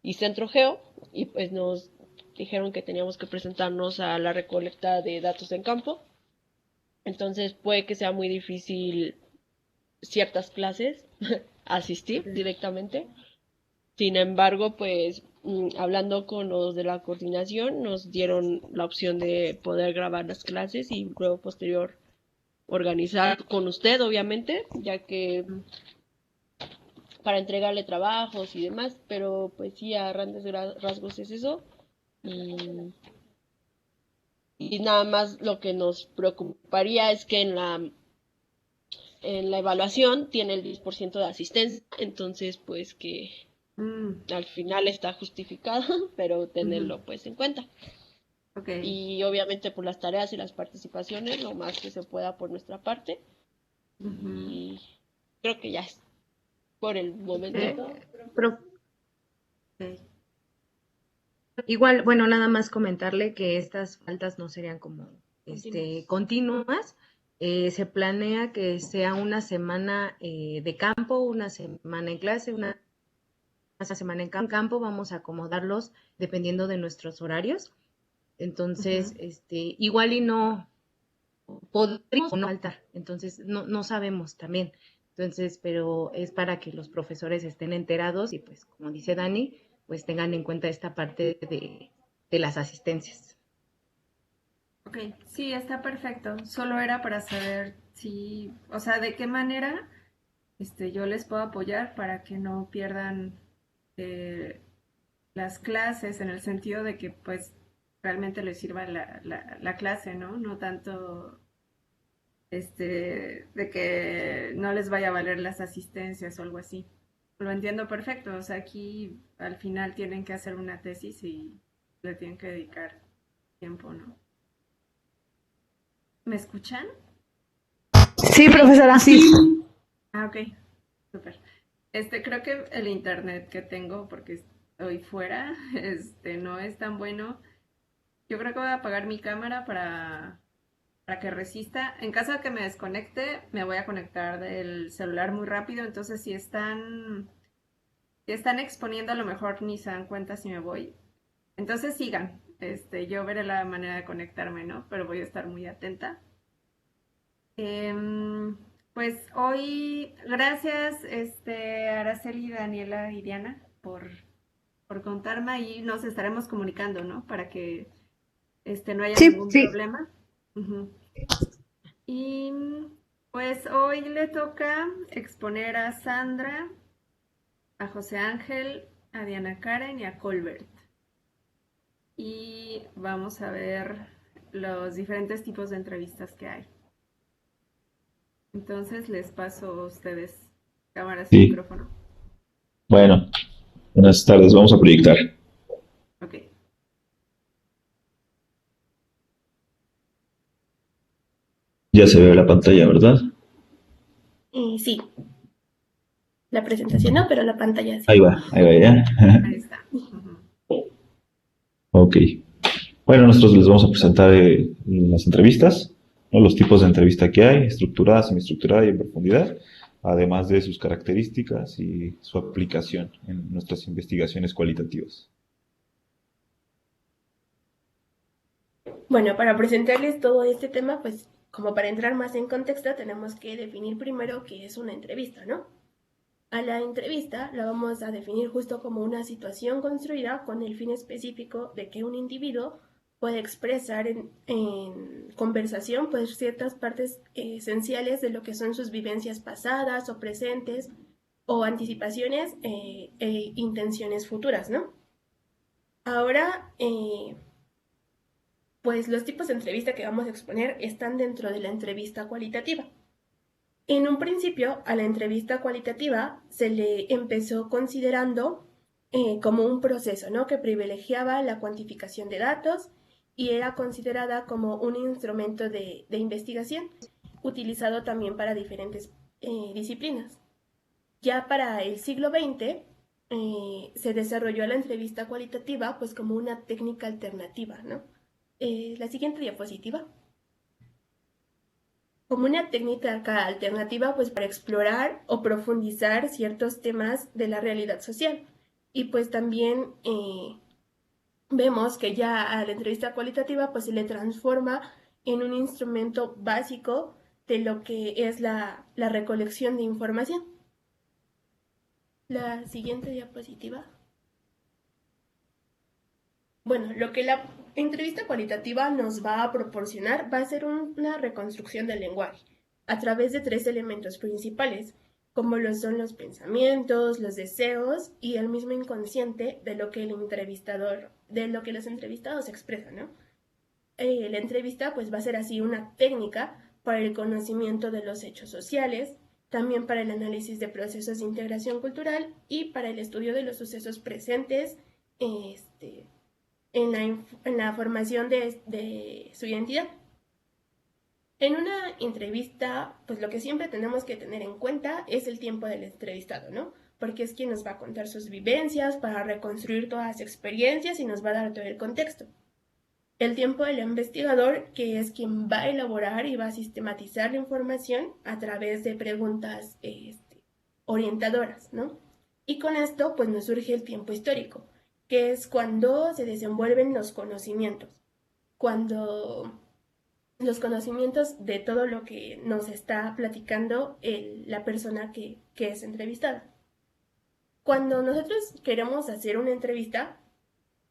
y Centro Geo, y pues nos dijeron que teníamos que presentarnos a la recolecta de datos en campo. Entonces puede que sea muy difícil ciertas clases asistir Ok. directamente. Sin embargo, pues hablando con los de la coordinación, nos dieron la opción de poder grabar las clases y luego posterior organizar con usted, obviamente, ya que Mm. para entregarle trabajos y demás, pero pues sí, a grandes rasgos es eso. Y, y nada más lo que nos preocuparía es que en la evaluación tiene el 10% de asistencia, entonces pues que Mm, al final está justificado, pero ujú. tenerlo pues en cuenta. Ok. Y obviamente por las tareas y las participaciones, lo más que se pueda por nuestra parte. Ujú. Y creo que ya es por el Eh, momento. Pro- ok. Igual, bueno, nada más comentarle que estas faltas no serían como continuas. Se planea que sea una semana de campo, una semana en clase, una semana en campo. Vamos a acomodarlos dependiendo de nuestros horarios. Entonces, Ujú. igual y no podríamos no faltar. Entonces, no sabemos también. Entonces, pero es para que los profesores estén enterados y pues, como dice Dani, pues tengan en cuenta esta parte de las asistencias. Ok, sí, está perfecto. Solo era para saber si, o sea, de qué manera yo les puedo apoyar para que no pierdan eh, las clases en el sentido de que pues realmente les sirva la clase, ¿no? No tanto de que no les vaya a valer las asistencias o algo así. Lo entiendo perfecto, o sea, aquí al final tienen que hacer una tesis y le tienen que dedicar tiempo, ¿no? ¿Me escuchan? Sí, profesora, sí. Ah, ok, súper. Creo que el internet que tengo, porque estoy fuera, no es tan bueno. Yo creo que voy a apagar mi cámara para que resista. En caso de que me desconecte, me voy a conectar del celular muy rápido. Entonces, si están exponiendo, a lo mejor ni se dan cuenta si me voy. Entonces, sigan. Yo veré la manera de conectarme, ¿no? Pero voy a estar muy atenta. Pues hoy, gracias, Araceli, Daniela y Diana, por contarme y nos estaremos comunicando, ¿no? Para que no haya Sí, ningún sí. problema. Ujú. Y pues hoy le toca exponer a Sandra, a José Ángel, a Diana Karen y a Colbert. Y vamos a ver los diferentes tipos de entrevistas que hay. Entonces les paso a ustedes cámaras y Sí, micrófono. bueno, buenas tardes, vamos a proyectar. Ok. Ya se ve la pantalla, ¿verdad? Sí, la presentación no, pero la pantalla sí. Ahí va ya. Ahí está. Ujú. Ok. Bueno, nosotros les vamos a presentar las entrevistas, ¿no? Los tipos de entrevista que hay, estructurada, semiestructurada y en profundidad, además de sus características y su aplicación en nuestras investigaciones cualitativas. Bueno, para presentarles todo este tema, pues como para entrar más en contexto, tenemos que definir primero qué es una entrevista, ¿no? A la entrevista la vamos a definir justo como una situación construida con el fin específico de que un individuo puede expresar en conversación pues ciertas partes esenciales de lo que son sus vivencias pasadas o presentes o anticipaciones e intenciones futuras, ¿no? Ahora, pues los tipos de entrevista que vamos a exponer están dentro de la entrevista cualitativa. En un principio, a la entrevista cualitativa se le empezó considerando como un proceso, ¿no? Que privilegiaba la cuantificación de datos y era considerada como un instrumento de investigación, utilizado también para diferentes disciplinas. Ya para el siglo XX se desarrolló la entrevista cualitativa pues como una técnica alternativa, ¿no? La siguiente diapositiva. Como una técnica alternativa pues para explorar o profundizar ciertos temas de la realidad social. Y pues también vemos que ya a la entrevista cualitativa pues se le transforma en un instrumento básico de lo que es la recolección de información. La siguiente diapositiva. Bueno, lo que la entrevista cualitativa nos va a proporcionar va a ser una reconstrucción del lenguaje a través de 3 elementos principales, como lo son los pensamientos, los deseos y el mismo inconsciente de lo que el entrevistador, de lo que los entrevistados expresan, ¿no? La entrevista pues va a ser así una técnica para el conocimiento de los hechos sociales, también para el análisis de procesos de integración cultural y para el estudio de los sucesos presentes en la formación de su identidad. En una entrevista, pues lo que siempre tenemos que tener en cuenta es el tiempo del entrevistado, ¿no? Porque es quien nos va a contar sus vivencias para reconstruir todas las experiencias y nos va a dar todo el contexto. El tiempo del investigador, que es quien va a elaborar y va a sistematizar la información a través de preguntas orientadoras, ¿no? Y con esto, pues nos surge el tiempo histórico, que es cuando se desenvuelven los conocimientos, cuando los conocimientos de todo lo que nos está platicando la persona que es entrevistada. Cuando nosotros queremos hacer una entrevista,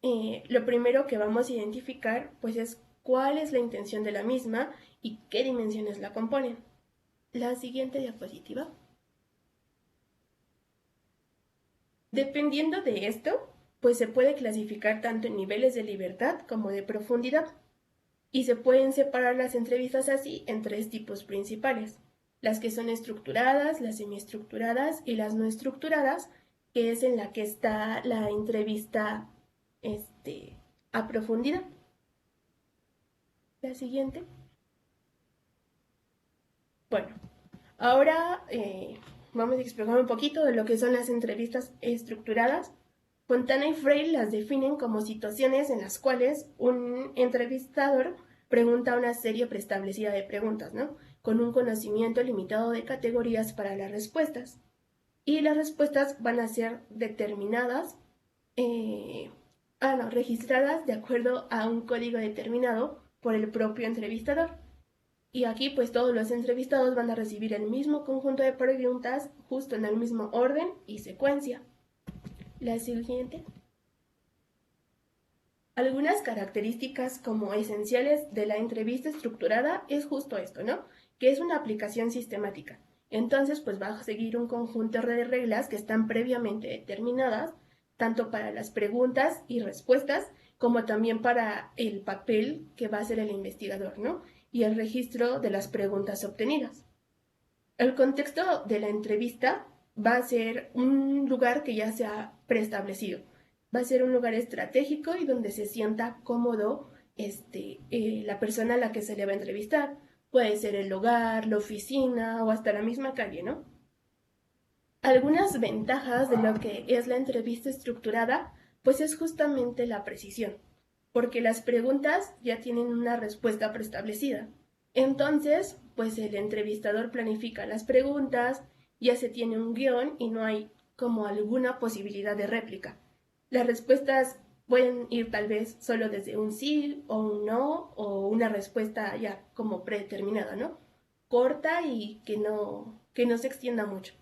lo primero que vamos a identificar pues es cuál es la intención de la misma y qué dimensiones la componen. La siguiente diapositiva. Dependiendo de esto, pues se puede clasificar tanto en niveles de libertad como de profundidad. Y se pueden separar las entrevistas así en 3 tipos principales: las que son estructuradas, las semiestructuradas y las no estructuradas, que es en la que está la entrevista a profundidad. La siguiente. Bueno, ahora vamos a explicar un poquito de lo que son las entrevistas estructuradas. Fontana y Frey las definen como situaciones en las cuales un entrevistador pregunta una serie preestablecida de preguntas, ¿no? Con un conocimiento limitado de categorías para las respuestas. Y las respuestas van a ser determinadas, registradas de acuerdo a un código determinado por el propio entrevistador. Y aquí pues todos los entrevistados van a recibir el mismo conjunto de preguntas justo en el mismo orden y secuencia. La siguiente. Algunas características como esenciales de la entrevista estructurada es justo esto, ¿no? Que es una aplicación sistemática. Entonces, pues va a seguir un conjunto de reglas que están previamente determinadas, tanto para las preguntas y respuestas, como también para el papel que va a hacer el investigador, ¿no? Y el registro de las preguntas obtenidas. El contexto de la entrevista va a ser un lugar que ya se ha preestablecido. Va a ser un lugar estratégico y donde se sienta cómodo la persona a la que se le va a entrevistar. Puede ser el hogar, la oficina o hasta la misma calle, ¿no? Algunas ventajas de lo que es la entrevista estructurada, pues es justamente la precisión, porque las preguntas ya tienen una respuesta preestablecida. Entonces, pues el entrevistador planifica las preguntas, ya se tiene un guión y no hay como alguna posibilidad de réplica. Las respuestas pueden ir tal vez solo desde un sí o un no o una respuesta ya como predeterminada, ¿no? Corta y que no se extienda mucho.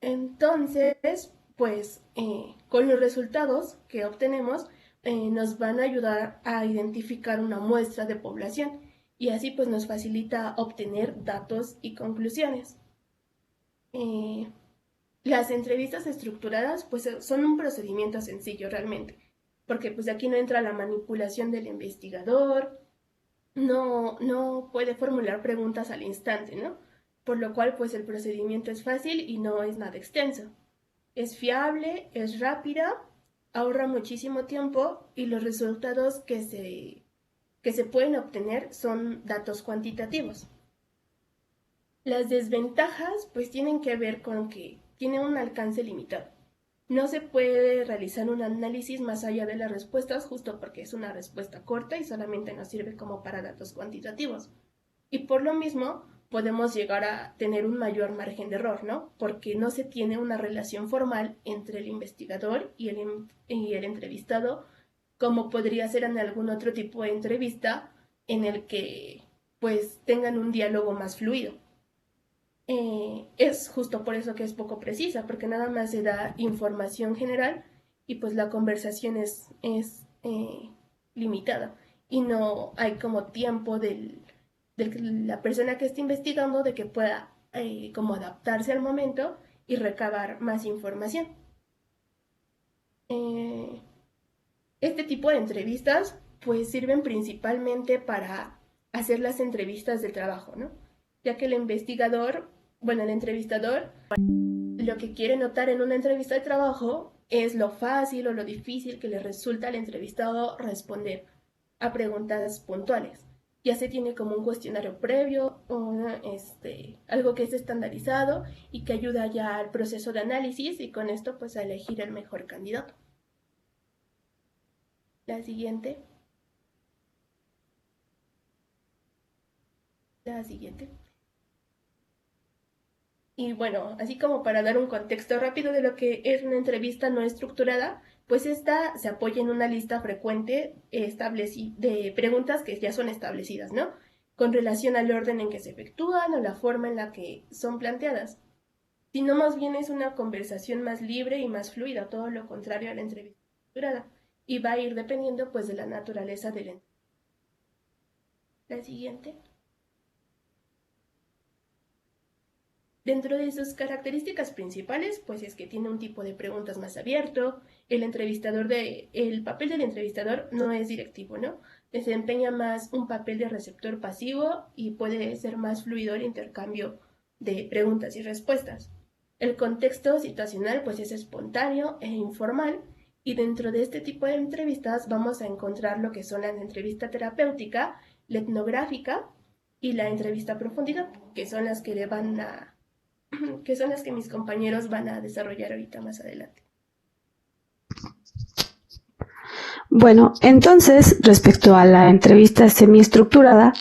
Entonces, pues con los resultados que obtenemos nos van a ayudar a identificar una muestra de población y así pues nos facilita obtener datos y conclusiones. Las entrevistas estructuradas pues son un procedimiento sencillo realmente, porque pues aquí no entra la manipulación del investigador, no puede formular preguntas al instante, ¿no? Por lo cual pues el procedimiento es fácil y no es nada extenso. Es fiable, es rápida, ahorra muchísimo tiempo y los resultados que se pueden obtener son datos cuantitativos. Las desventajas pues tienen que ver con que tiene un alcance limitado. No se puede realizar un análisis más allá de las respuestas justo porque es una respuesta corta y solamente nos sirve como para datos cuantitativos. Y por lo mismo, podemos llegar a tener un mayor margen de error, ¿no? Porque no se tiene una relación formal entre el investigador y el entrevistado, como podría ser en algún otro tipo de entrevista en el que pues tengan un diálogo más fluido. Es justo por eso que es poco precisa, porque nada más se da información general y pues la conversación es limitada y no hay como tiempo de la persona que está investigando de que pueda como adaptarse al momento y recabar más información. Este tipo de entrevistas pues sirven principalmente para hacer las entrevistas de trabajo, ¿no? Ya que el entrevistador, lo que quiere notar en una entrevista de trabajo es lo fácil o lo difícil que le resulta al entrevistado responder a preguntas puntuales. Ya se tiene como un cuestionario previo o algo que es estandarizado y que ayuda ya al proceso de análisis y con esto pues a elegir el mejor candidato. La siguiente. Y bueno, así como para dar un contexto rápido de lo que es una entrevista no estructurada, pues esta se apoya en una lista frecuente de preguntas que ya son establecidas, ¿no? Con relación al orden en que se efectúan o la forma en la que son planteadas. Sino más bien es una conversación más libre y más fluida, todo lo contrario a la entrevista estructurada. Y va a ir dependiendo pues de la naturaleza del entrevistado. La siguiente. Dentro de sus características principales, pues es que tiene un tipo de preguntas más abierto, el papel del entrevistador no es directivo, ¿no? Desempeña más un papel de receptor pasivo y puede ser más fluido el intercambio de preguntas y respuestas. El contexto situacional pues es espontáneo e informal y dentro de este tipo de entrevistas vamos a encontrar lo que son la entrevista terapéutica, la etnográfica y la entrevista a profundidad, que son las que mis compañeros van a desarrollar ahorita más adelante. Bueno, entonces, respecto a la entrevista semiestructurada,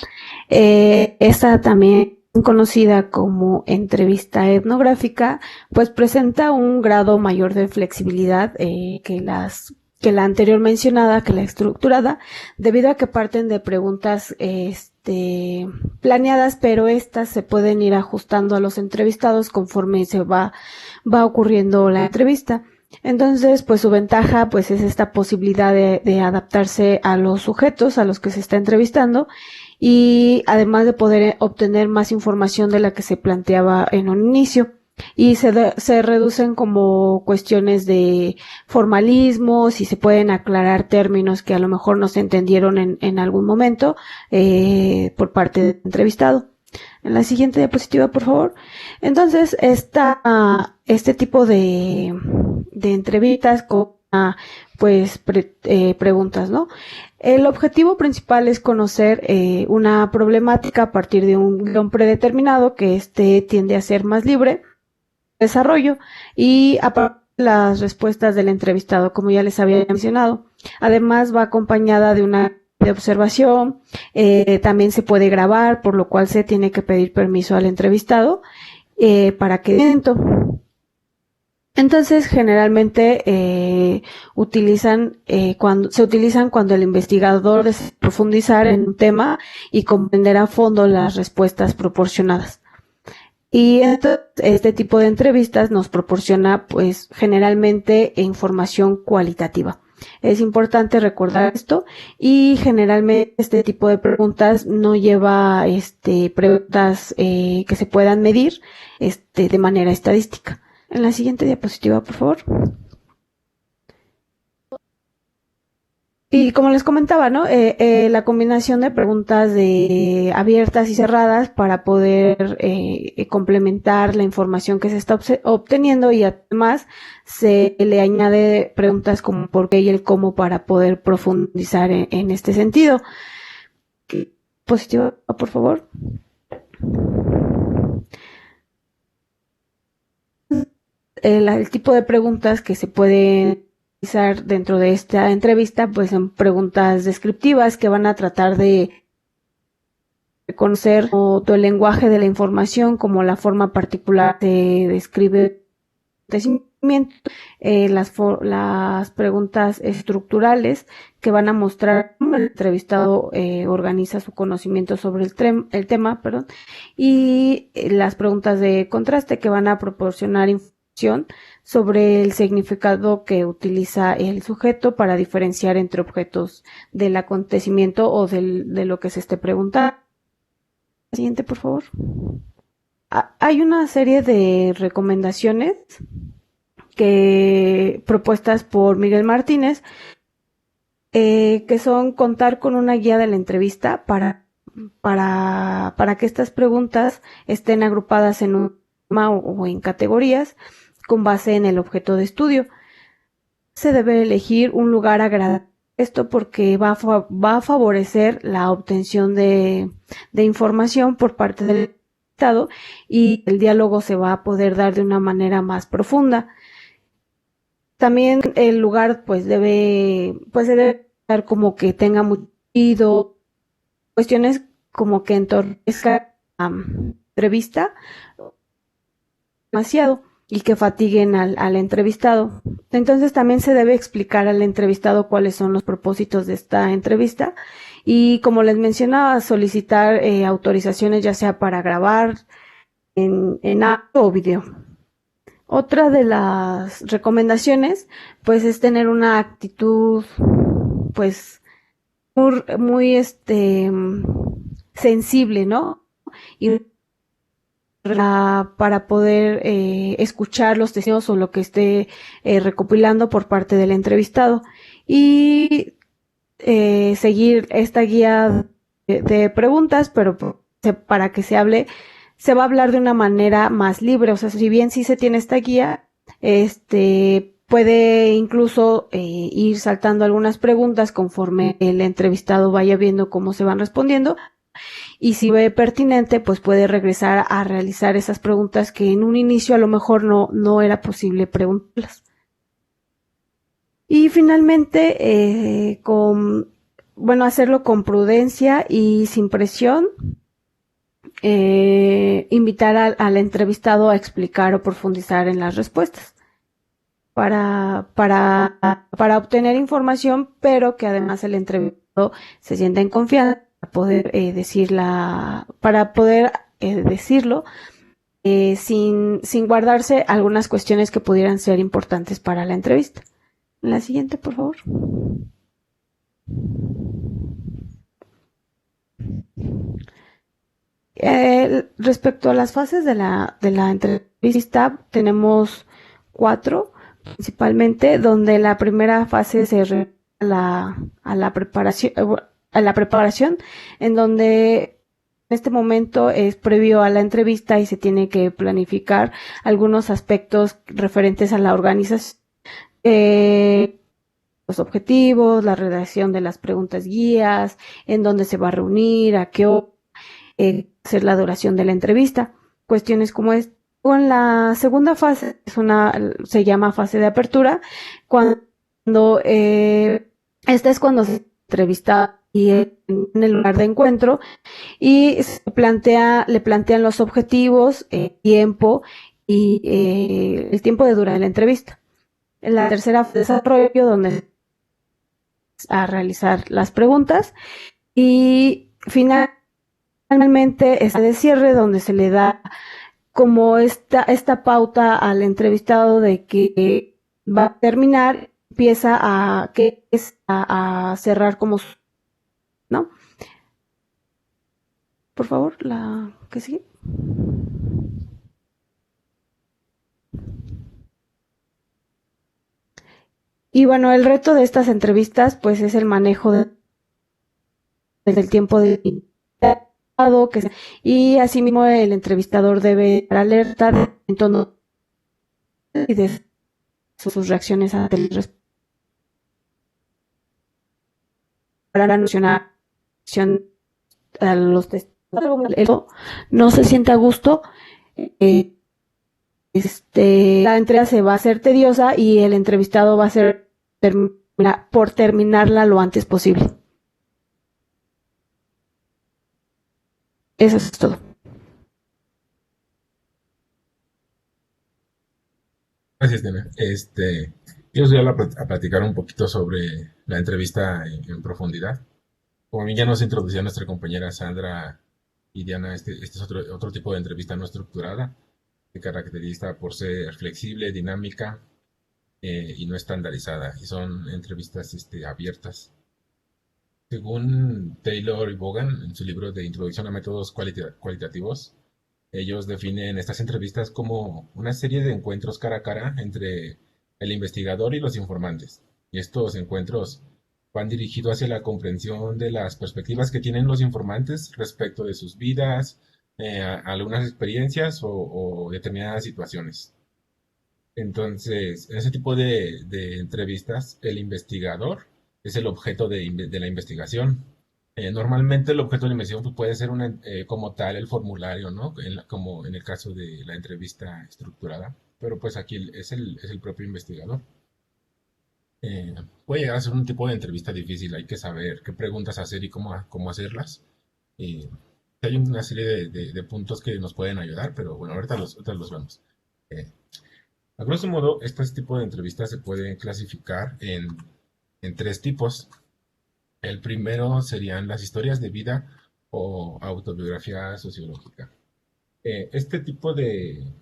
esta también conocida como entrevista etnográfica, pues presenta un grado mayor de flexibilidad que la anterior mencionada, que la estructurada, debido a que parten de preguntas planeadas, pero estas se pueden ir ajustando a los entrevistados conforme se va ocurriendo la entrevista. Entonces, pues su ventaja pues es esta posibilidad de adaptarse a los sujetos a los que se está entrevistando y además de poder obtener más información de la que se planteaba en un inicio. Y se reducen como cuestiones de formalismo, si se pueden aclarar términos que a lo mejor no se entendieron en algún momento por parte del entrevistado. En la siguiente diapositiva, por favor. Entonces, este tipo de entrevistas con preguntas, ¿no? El objetivo principal es conocer una problemática a partir de un guión predeterminado que tiende a ser más libre desarrollo y aparte las respuestas del entrevistado, como ya les había mencionado. Además va acompañada de una de observación, también se puede grabar, por lo cual se tiene que pedir permiso al entrevistado para que evento. Entonces, generalmente se utilizan cuando el investigador desea profundizar en un tema y comprender a fondo las respuestas proporcionadas. Y entonces, este tipo de entrevistas nos proporciona, pues, generalmente información cualitativa. Es importante recordar esto y generalmente este tipo de preguntas no lleva preguntas que se puedan medir de manera estadística. En la siguiente diapositiva, por favor. Y como les comentaba, ¿no? La combinación de preguntas abiertas y cerradas para poder complementar la información que se está obteniendo y además se le añade preguntas como por qué y el cómo para poder profundizar en este sentido. Diapositiva, por favor. El tipo de preguntas que se pueden dentro de esta entrevista, pues son preguntas descriptivas que van a tratar de reconocer tanto el lenguaje de la información como la forma particular que describe las preguntas estructurales que van a mostrar cómo el entrevistado organiza su conocimiento sobre el tema, perdón, y las preguntas de contraste que van a proporcionar información sobre el significado que utiliza el sujeto para diferenciar entre objetos del acontecimiento o de lo que se esté preguntando. Siguiente, por favor. Hay una serie de recomendaciones propuestas por Miguel Martínez, que son contar con una guía de la entrevista para que estas preguntas estén agrupadas en un tema o en categorías con base en el objeto de estudio. Se debe elegir un lugar agradable. Esto porque va a favorecer la obtención de información por parte del entrevistado y el diálogo se va a poder dar de una manera más profunda. También el lugar se debe estar como que tenga mucho ruido, cuestiones como que entorpezcan la entrevista demasiado y que fatiguen al entrevistado. Entonces también se debe explicar al entrevistado cuáles son los propósitos de esta entrevista y, como les mencionaba, solicitar autorizaciones ya sea para grabar en audio o video. Otra de las recomendaciones, pues, es tener una actitud, pues, muy sensible, ¿no? Y para poder escuchar los testimonios o lo que esté recopilando por parte del entrevistado y seguir esta guía de preguntas, pero para que se va a hablar de una manera más libre. O sea, si bien sí se tiene esta guía, puede incluso ir saltando algunas preguntas conforme el entrevistado vaya viendo cómo se van respondiendo. Y si ve pertinente, pues puede regresar a realizar esas preguntas que en un inicio a lo mejor no era posible preguntarlas. Y finalmente, hacerlo con prudencia y sin presión. Invitar al entrevistado a explicar o profundizar en las respuestas para obtener información, pero que además el entrevistado se sienta en confianza para poder decirlo sin guardarse algunas cuestiones que pudieran ser importantes para la entrevista. La siguiente, por favor. Respecto a las fases de la entrevista, tenemos 4 principalmente, donde la primera fase se refiere a la preparación, en donde en este momento es previo a la entrevista y se tiene que planificar algunos aspectos referentes a la organización, los objetivos, la redacción de las preguntas guías, en dónde se va a reunir, a qué hora, hacer la duración de la entrevista, cuestiones como esta. En la segunda fase se llama fase de apertura, cuando esta es cuando se entrevista y en el lugar de encuentro y le plantean los objetivos, tiempo y el tiempo de duración de la entrevista. En la tercera fase de desarrollo, donde a realizar las preguntas y finalmente es de cierre, donde se le da como esta pauta al entrevistado de que va a terminar, empieza a cerrar como ¿no? Por favor, la que sigue. Y bueno, el reto de estas entrevistas pues es el manejo del tiempo de y asimismo el entrevistador debe estar alerta en tono y de sus reacciones ante el para anunciar a los testigos no se siente a gusto, la entrega se va a hacer tediosa y el entrevistado va a ser por terminarla lo antes posible. Eso es todo. Gracias, Diana. Yo os voy a platicar un poquito sobre la entrevista en profundidad. Como bien ya nos introducía nuestra compañera Sandra y Diana, este es otro tipo de entrevista no estructurada, que caracteriza por ser flexible, dinámica y no estandarizada. Y son entrevistas abiertas. Según Taylor y Bogan, en su libro de Introducción a Métodos Cualitativos, ellos definen estas entrevistas como una serie de encuentros cara a cara entre el investigador y los informantes. Y estos encuentros van dirigidos hacia la comprensión de las perspectivas que tienen los informantes respecto de sus vidas, algunas experiencias o determinadas situaciones. Entonces, en ese tipo de entrevistas, el investigador es el objeto de la investigación. Normalmente el objeto de la investigación pues, puede ser como tal el formulario, ¿no? Como en el caso de la entrevista estructurada, pero pues aquí es el propio investigador. Eh, Puede llegar a ser un tipo de entrevista difícil, hay que saber qué preguntas hacer y cómo hacerlas. Y hay una serie de puntos que nos pueden ayudar, pero bueno, ahorita los vemos. Eh, a grosso modo, este tipo de entrevistas se pueden clasificar en tres tipos. El primero serían las historias de vida o autobiografía sociológica. Eh, este tipo de,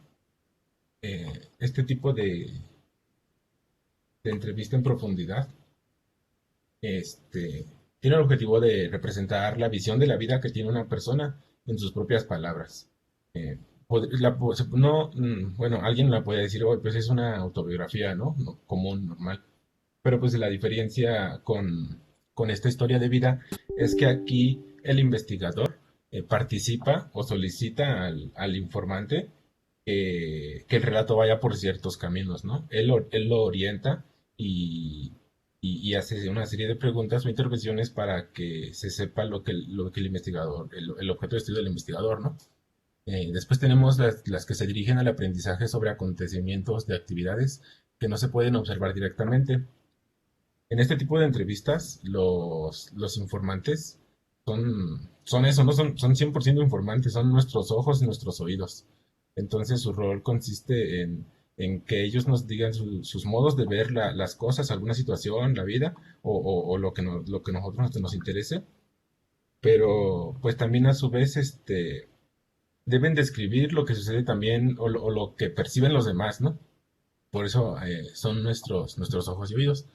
este tipo de entrevista en profundidad este, tiene el objetivo de representar la visión de la vida que tiene una persona en sus propias palabras. Eh, no, bueno, alguien la puede decir, "Oh, pues es una autobiografía, ¿no? Común, normal. Pero pues la diferencia con esta historia de vida es que aquí el investigador participa o solicita al informante que el relato vaya por ciertos caminos, ¿no? Él lo orienta y, y hace una serie de preguntas o intervenciones para que se sepa lo que el investigador, el objeto de estudio del investigador, ¿no? Después tenemos las que se dirigen al aprendizaje sobre acontecimientos de actividades que no se pueden observar directamente. En este tipo de entrevistas, los informantes son eso, no son 100% informantes, son nuestros ojos y nuestros oídos. Entonces, su rol consiste en que ellos nos digan sus modos de ver las cosas, alguna situación, la vida, o lo que nosotros nos interese, pero pues también a su vez deben describir lo que sucede también o lo que perciben los demás, ¿no? Por eso son nuestros ojos y oídos.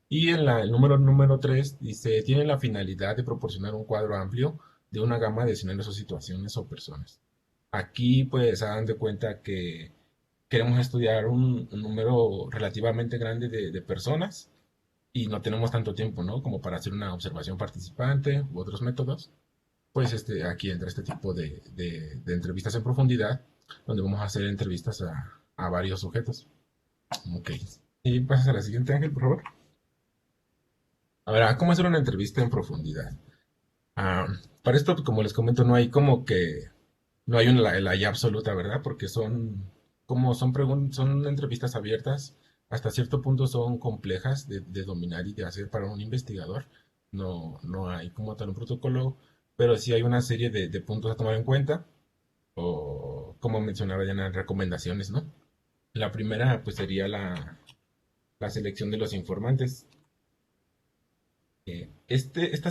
Y el número 3 dice, tiene la finalidad de proporcionar un cuadro amplio de una gama de escenarios o situaciones o personas. Aquí pues hagan de cuenta que queremos estudiar un número relativamente grande de personas y no tenemos tanto tiempo, ¿no? Como para hacer una observación participante u otros métodos. Pues aquí entra este tipo de entrevistas en profundidad, donde vamos a hacer entrevistas a varios sujetos. Ok. Y pasas a la siguiente, Ángel, por favor. A ver, ¿cómo hacer una entrevista en profundidad? Ah, para esto, como les comento, no hay como que, no hay la ya absoluta, ¿verdad? Porque son entrevistas abiertas, hasta cierto punto son complejas de dominar y de hacer para un investigador. No hay como tal un protocolo, pero sí hay una serie de puntos a tomar en cuenta, o como mencionaba ya en recomendaciones, ¿no? La primera, pues sería la selección de los informantes.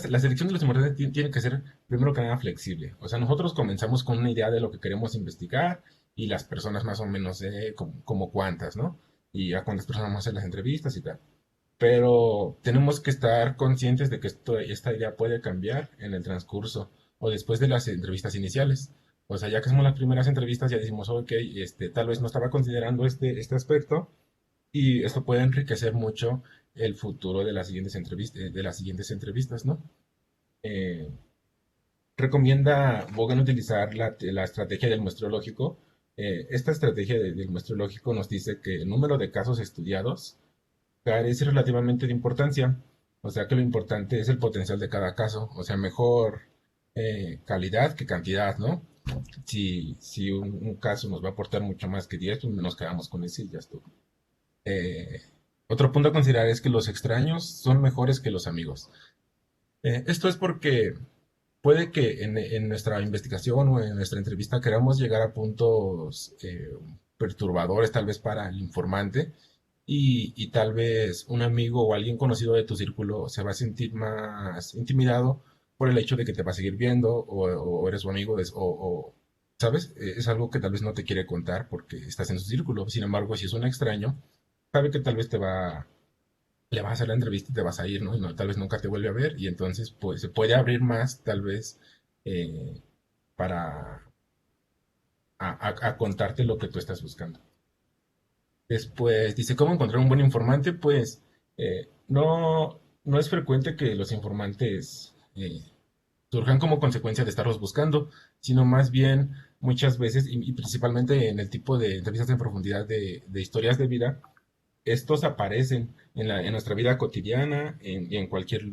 La selección de los informantes tiene que ser, primero que nada, flexible. O sea, nosotros comenzamos con una idea de lo que queremos investigar y las personas más o menos, como cuántas, ¿no? Y a cuántas personas vamos a hacer las entrevistas y tal. Pero tenemos que estar conscientes de que esta idea puede cambiar en el transcurso o después de las entrevistas iniciales. O sea, ya que hacemos las primeras entrevistas, ya decimos, ok, tal vez no estaba considerando este aspecto, y esto puede enriquecer mucho el futuro de las siguientes entrevistas, ¿no? Eh, Recomienda Bogan utilizar la estrategia del muestreo lógico. Esta estrategia del muestreo lógico nos dice que el número de casos estudiados carece relativamente de importancia. O sea que lo importante es el potencial de cada caso. O sea, mejor calidad que cantidad, ¿no? Si un caso nos va a aportar mucho más que 10, pues nos quedamos con ese y ya estuvo. Eh, Otro punto a considerar es que los extraños son mejores que los amigos. Esto es porque puede que en nuestra investigación o en nuestra entrevista queramos llegar a puntos perturbadores tal vez para el informante y tal vez un amigo o alguien conocido de tu círculo se va a sentir más intimidado por el hecho de que te va a seguir viendo o eres su amigo ¿sabes? Es algo que tal vez no te quiere contar porque estás en su círculo. Sin embargo, si es un extraño, sabe que tal vez le vas a hacer la entrevista y te vas a ir, ¿no? Y tal vez nunca te vuelve a ver y entonces pues se puede abrir más tal vez eh, para a contarte lo que tú estás buscando. Después dice, ¿cómo encontrar un buen informante? Pues no es frecuente que los informantes surjan como consecuencia de estarlos buscando, sino más bien muchas veces, y principalmente en el tipo de entrevistas en profundidad de historias de vida, estos aparecen en nuestra vida cotidiana y en cualquier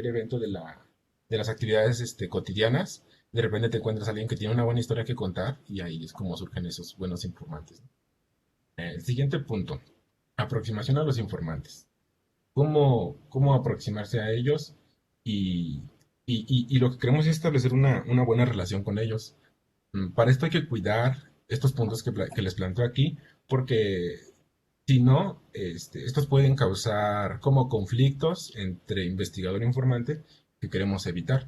evento de las actividades cotidianas. De repente te encuentras a alguien que tiene una buena historia que contar y ahí es como surgen esos buenos informantes, ¿no? El siguiente punto, aproximación a los informantes. ¿Cómo aproximarse a ellos? Y, y lo que queremos es establecer una buena relación con ellos. Para esto hay que cuidar estos puntos que les planteo aquí, porque si no, estos pueden causar como conflictos entre investigador e informante que queremos evitar.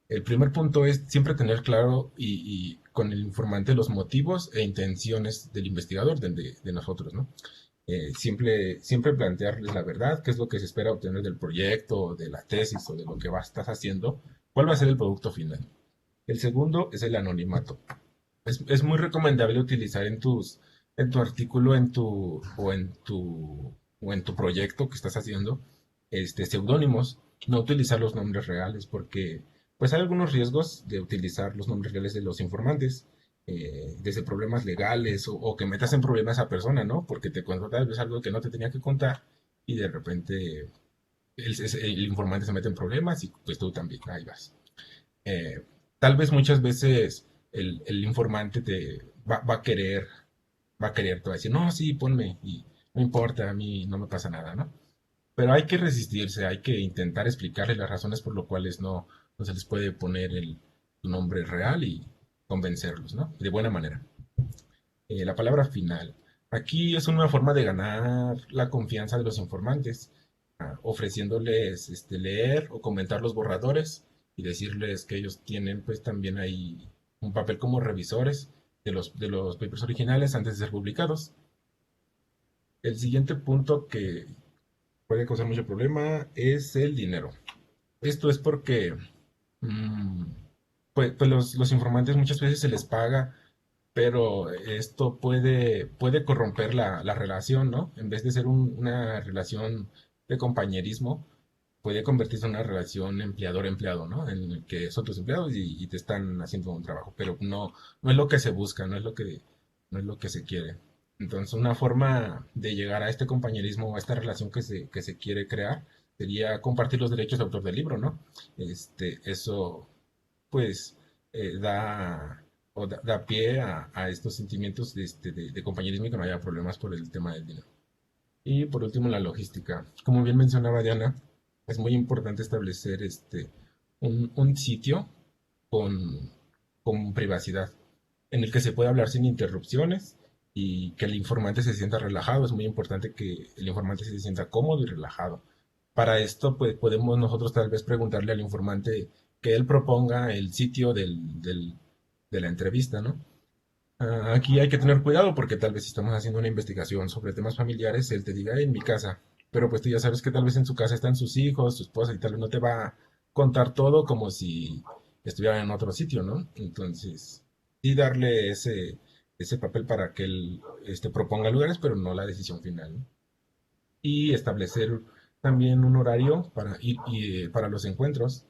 El primer punto es siempre tener claro y con el informante los motivos e intenciones del investigador, de nosotros, ¿no? Siempre plantearles la verdad, qué es lo que se espera obtener del proyecto, o de la tesis, o de lo que estás haciendo, cuál va a ser el producto final. El segundo es el anonimato. Es muy recomendable utilizar en tu artículo, o en tu proyecto que estás haciendo, seudónimos, no utilizar los nombres reales, porque pues hay algunos riesgos de utilizar los nombres reales de los informantes, desde problemas legales o que metas en problemas a esa persona, ¿no? Porque te contó tal vez algo que no te tenía que contar y de repente el informante se mete en problemas y pues tú también, ahí vas. Eh, Tal vez muchas veces el informante va a querer, te va a decir, no, sí, ponme, y no importa, a mí no me pasa nada, ¿no? Pero hay que resistirse, hay que intentar explicarle las razones por las cuales no se les puede poner su nombre real y convencerlos, ¿no? De buena manera. La palabra final. Aquí es una forma de ganar la confianza de los informantes, ofreciéndoles leer o comentar los borradores y decirles que ellos tienen pues también ahí un papel como revisores de los papers originales antes de ser publicados. El siguiente punto que puede causar mucho problema es el dinero. Esto es porque mm, pues los informantes muchas veces se les paga, pero esto puede corromper la relación, ¿no? En vez de ser una relación de compañerismo, puede convertirse en una relación empleador-empleado, ¿no? En el que son tus empleados y te están haciendo un trabajo, pero no es lo que se busca, no es lo que se quiere. Entonces, una forma de llegar a este compañerismo o a esta relación que se quiere crear sería compartir los derechos de autor del libro, ¿no? Eso, pues, da pie a estos sentimientos de compañerismo y que no haya problemas por el tema del dinero. Y por último, la logística. Como bien mencionaba Diana, es muy importante establecer un sitio con, con privacidad, en el que se pueda hablar sin interrupciones y que el informante se sienta relajado. Es muy importante que el informante se sienta cómodo y relajado. Para esto, pues, podemos nosotros tal vez preguntarle al informante que él proponga el sitio de la entrevista, ¿no? Aquí hay que tener cuidado porque tal vez si estamos haciendo una investigación sobre temas familiares, él te diga, en mi casa, pero pues tú ya sabes que tal vez en su casa están sus hijos, su esposa y tal vez no te va a contar todo como si estuviera en otro sitio, ¿no? Entonces, sí darle ese papel para que él proponga lugares, pero no la decisión final, ¿no? Y establecer también un horario para los encuentros.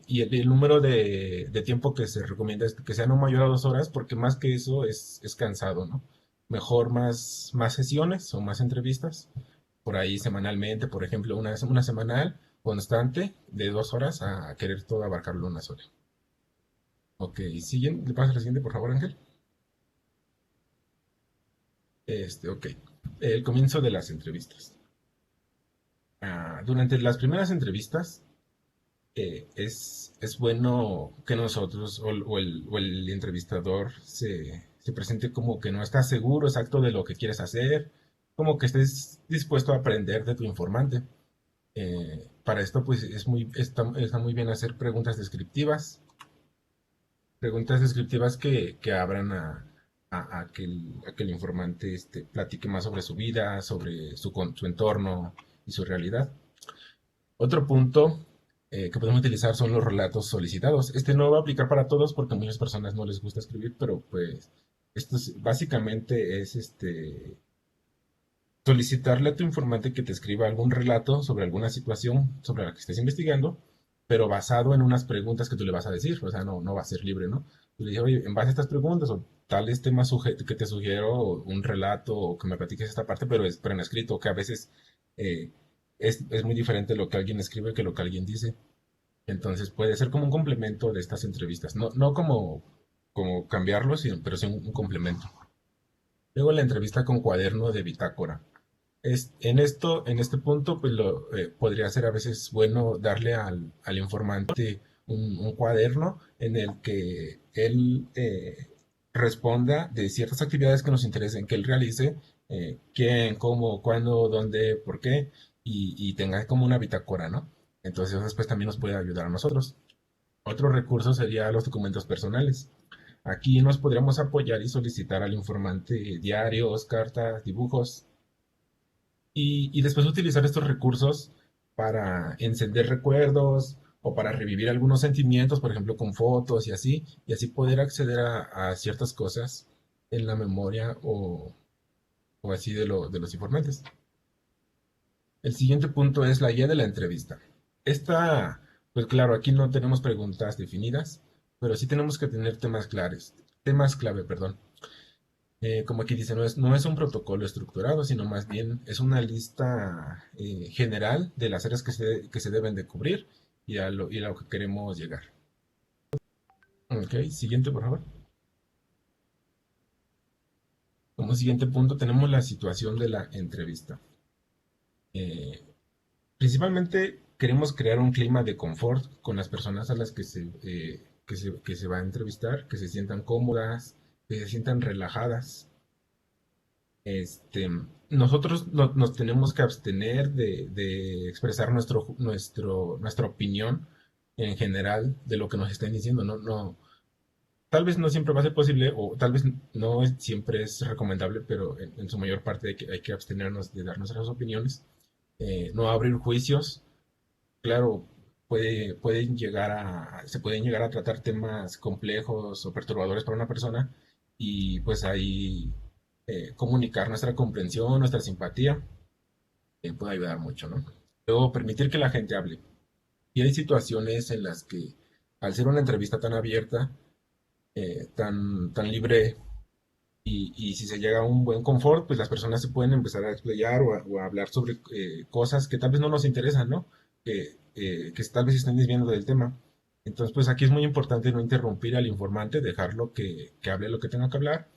Y el número de tiempo que se recomienda es que sea no mayor a 2 horas, porque más que eso es cansado, ¿no? Mejor más sesiones o más entrevistas, por ahí semanalmente, por ejemplo, una semanal constante de 2 horas a querer todo abarcarlo en una sola. Ok, le pasa a la siguiente, por favor, Ángel. Ok. El comienzo de las entrevistas. Durante las primeras entrevistas, es bueno que nosotros o el entrevistador se presente como que no estás seguro exacto de lo que quieres hacer, como que estés dispuesto a aprender de tu informante. Para esto, pues está muy bien hacer preguntas descriptivas que abran a que el informante platique más sobre su vida, sobre su entorno y su realidad. Otro punto que podemos utilizar son los relatos solicitados. Este no va a aplicar para todos porque a muchas personas no les gusta escribir, pero pues básicamente es solicitarle a tu informante que te escriba algún relato sobre alguna situación sobre la que estés investigando, pero basado en unas preguntas que tú le vas a decir, o sea, no va a ser libre, ¿no? Tú le dices, oye, en base a estas preguntas o tales temas que te sugiero, o un relato, o que me platiques esta parte, pero en escrito, que a veces eh, es muy diferente lo que alguien escribe que lo que alguien dice. Entonces puede ser como un complemento de estas entrevistas, no como cambiarlo, pero sí un complemento. Luego la entrevista con cuaderno de bitácora. En este punto, pues podría ser a veces bueno darle al informante un cuaderno en el que él responda de ciertas actividades que nos interesen que él realice, quién, cómo, cuándo, dónde, por qué, y tenga como una bitácora, ¿no? Entonces, eso después también nos puede ayudar a nosotros. Otro recurso sería los documentos personales. Aquí nos podríamos apoyar y solicitar al informante diarios, cartas, dibujos, y después utilizar estos recursos para encender recuerdos o para revivir algunos sentimientos, por ejemplo, con fotos y así poder acceder a ciertas cosas en la memoria o así de los informantes. El siguiente punto es la guía de la entrevista. Esta, pues claro, aquí no tenemos preguntas definidas, pero sí tenemos que tener temas clave, perdón. Como aquí dice, no es un protocolo estructurado, sino más bien es una lista general de las áreas que se deben de cubrir y a lo que queremos llegar. Ok, siguiente, por favor. Como siguiente punto tenemos la situación de la entrevista. Eh, Principalmente queremos crear un clima de confort con las personas a las que se va a entrevistar, que se sientan cómodas, que se sientan relajadas. Este, nosotros nos tenemos que abstener de expresar nuestra opinión en general de lo que nos estén diciendo. Tal vez no siempre va a ser posible, o tal vez siempre es recomendable, pero en su mayor parte hay que abstenernos de dar nuestras opiniones, no abrir juicios. Claro, se pueden llegar a tratar temas complejos o perturbadores para una persona, y pues ahí comunicar nuestra comprensión, nuestra simpatía, puede ayudar mucho, ¿no? Luego, permitir que la gente hable. Y hay situaciones en las que, al ser una entrevista tan abierta, tan libre, y si se llega a un buen confort, pues las personas se pueden empezar a explayar o a hablar sobre cosas que tal vez no nos interesan, ¿no? Que tal vez estén desviando del tema. Entonces, pues aquí es muy importante no interrumpir al informante, dejarlo que hable lo que tenga que hablar.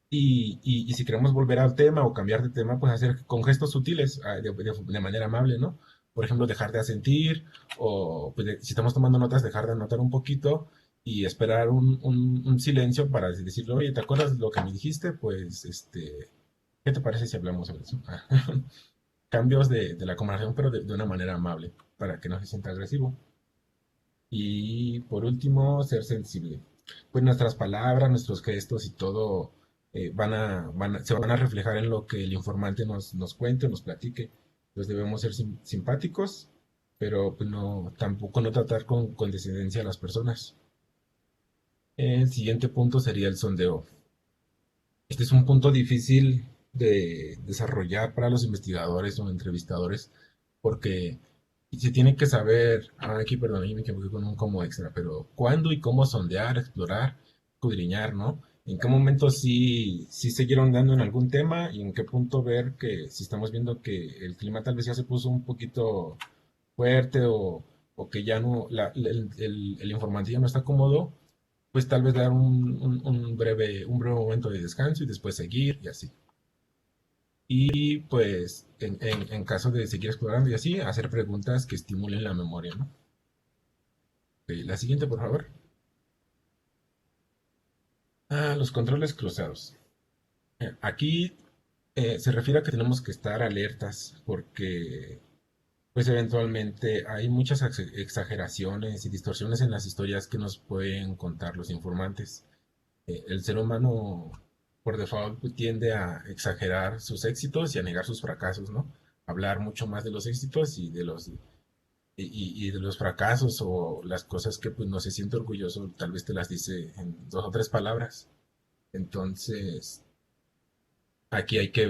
Y si queremos volver al tema o cambiar de tema, pues hacer con gestos sutiles, de manera amable, ¿no? Por ejemplo, dejar de asentir, o pues, si estamos tomando notas, dejar de anotar un poquito y esperar un silencio para decirle, oye, ¿te acuerdas de lo que me dijiste? Pues, ¿qué te parece si hablamos sobre eso? Cambios de la conversación, pero de una manera amable, para que no se sienta agresivo. Y por último, ser sensible. Pues nuestras palabras, nuestros gestos y todo se van a reflejar en lo que el informante nos cuente, nos platique. Entonces debemos ser simpáticos, pero pues tampoco no tratar con condescendencia a las personas. El siguiente punto sería el sondeo. Este es un punto difícil de desarrollar para los investigadores o entrevistadores, porque se tiene que saber, aquí perdón, ahí me equivoqué con un como extra, pero cuándo y cómo sondear, explorar, escudriñar, ¿no? En qué momento sí seguyeron dando en algún tema, y en qué punto ver que si estamos viendo que el clima tal vez ya se puso un poquito fuerte, o que ya no, el informante ya no está cómodo, pues tal vez dar un breve momento de descanso y después seguir y así. Y pues en caso de seguir explorando y así, hacer preguntas que estimulen la memoria, ¿no? La siguiente, por favor. Los controles cruzados. Aquí se refiere a que tenemos que estar alertas porque pues eventualmente hay muchas exageraciones y distorsiones en las historias que nos pueden contar los informantes. El ser humano por default pues, tiende a exagerar sus éxitos y a negar sus fracasos, ¿no? Hablar mucho más de los éxitos y de los fracasos o las cosas que pues no se siente orgulloso, tal vez te las dice en 2 o 3 palabras. Entonces, aquí hay que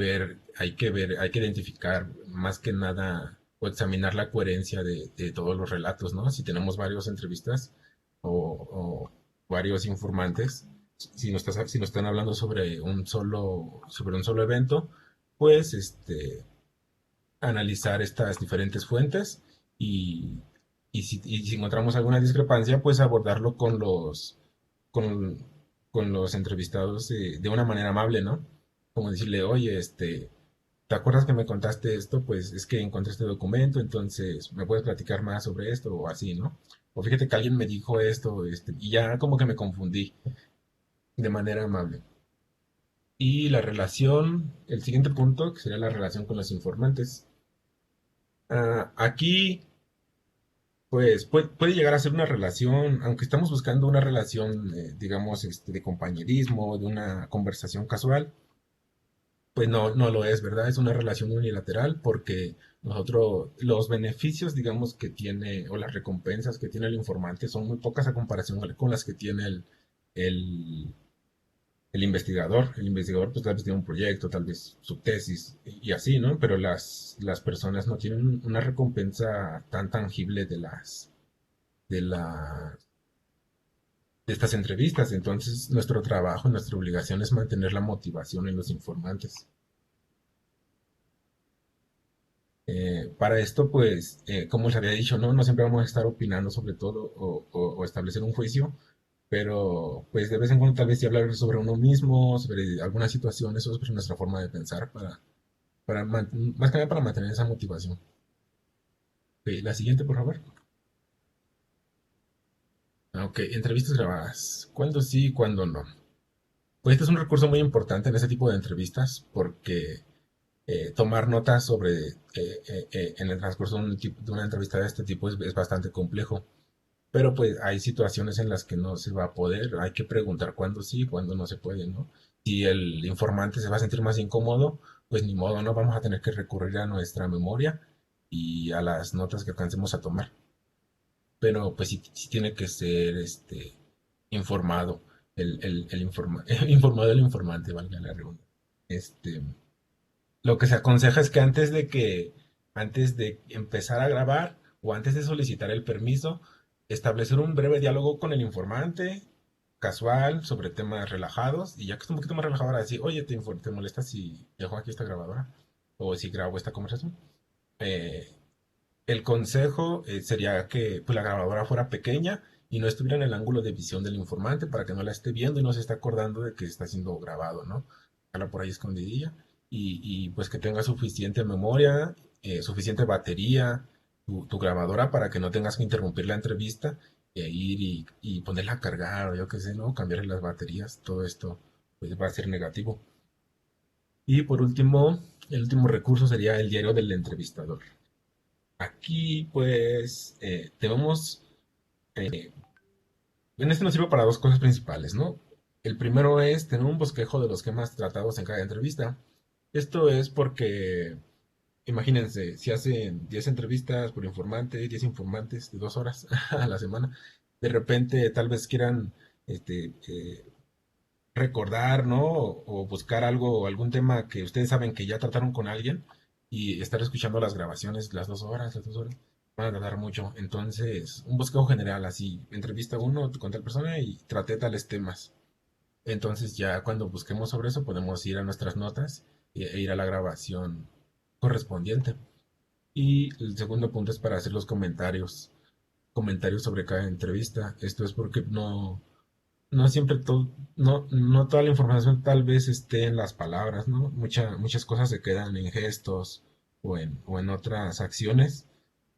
identificar más que nada o examinar la coherencia de todos los relatos, ¿no? Si tenemos varios entrevistas o varios informantes, si nos están hablando sobre un solo evento, pues analizar estas diferentes fuentes y, y si encontramos alguna discrepancia, pues abordarlo con, con los entrevistados de una manera amable, ¿no? Como decirle, oye, ¿te acuerdas que me contaste esto? Pues es que encontré este documento, entonces me puedes platicar más sobre esto o así, ¿no? O fíjate que alguien me dijo esto, y ya como que me confundí de manera amable. Y el siguiente punto, que sería la relación con los informantes. Aquí, pues, puede llegar a ser una relación, aunque estamos buscando una relación, digamos, de compañerismo, de una conversación casual, pues no lo es, ¿verdad? Es una relación unilateral porque los beneficios, digamos, que tiene, o las recompensas que tiene el informante son muy pocas a comparación con las que tiene el, el investigador. El investigador, pues tal vez tiene un proyecto, tal vez su tesis y así, ¿no? Pero las personas no tienen una recompensa tan tangible de las de estas entrevistas. Entonces, nuestro trabajo, nuestra obligación es mantener la motivación en los informantes. Para esto, pues, como les había dicho, ¿no? No siempre vamos a estar opinando sobre todo o establecer un juicio, pero pues de vez en cuando tal vez sí hablar sobre uno mismo, sobre algunas situaciones o sobre nuestra forma de pensar más que nada para mantener esa motivación. Ok, la siguiente, por favor. Ok, entrevistas grabadas. ¿Cuándo sí y cuándo no? Pues este es un recurso muy importante en este tipo de entrevistas porque tomar notas en el transcurso de una entrevista de este tipo es bastante complejo. Pero pues hay situaciones en las que no se va a poder, hay que preguntar cuándo sí y cuándo no se puede, ¿no? Si el informante se va a sentir más incómodo, pues ni modo, no vamos a tener que recurrir a nuestra memoria y a las notas que alcancemos a tomar. Pero pues sí tiene que ser informado informado el informante, valga la redundancia. Este, lo que se aconseja es que antes de empezar a grabar o antes de solicitar el permiso, establecer un breve diálogo con el informante, casual, sobre temas relajados, y ya que está un poquito más relajado, ahora decir, oye, ¿te molesta si dejo aquí esta grabadora? O si grabo esta conversación. Eh, el consejo sería que pues, la grabadora fuera pequeña y no estuviera en el ángulo de visión del informante para que no la esté viendo y no se esté acordando de que está siendo grabado, ¿no? Dejarla por ahí escondidilla pues que tenga suficiente memoria, suficiente batería, tu grabadora para que no tengas que interrumpir la entrevista e ir y ponerla a cargar o yo qué sé, ¿no? Cambiarle las baterías, todo esto pues, va a ser negativo. Y por último, el último recurso sería el diario del entrevistador. Aquí, pues, en este nos sirve para 2 cosas principales, ¿no? El primero es tener un bosquejo de los temas tratados en cada entrevista. Esto es porque, imagínense, si hacen 10 entrevistas por informante, 10 informantes de 2 horas a la semana, de repente tal vez quieran recordar, ¿no? O buscar algo, algún tema que ustedes saben que ya trataron con alguien y estar escuchando las grabaciones las 2 horas, van a tardar mucho. Entonces, un bosquejo general, así, entrevista uno con tal persona y traté tales temas. Entonces, ya cuando busquemos sobre eso, podemos ir a nuestras notas e ir a la grabación correspondiente. Y el segundo punto es para hacer los comentarios sobre cada entrevista. Esto es porque no siempre no toda la información tal vez esté en las palabras, ¿no? Muchas cosas se quedan en gestos o en otras acciones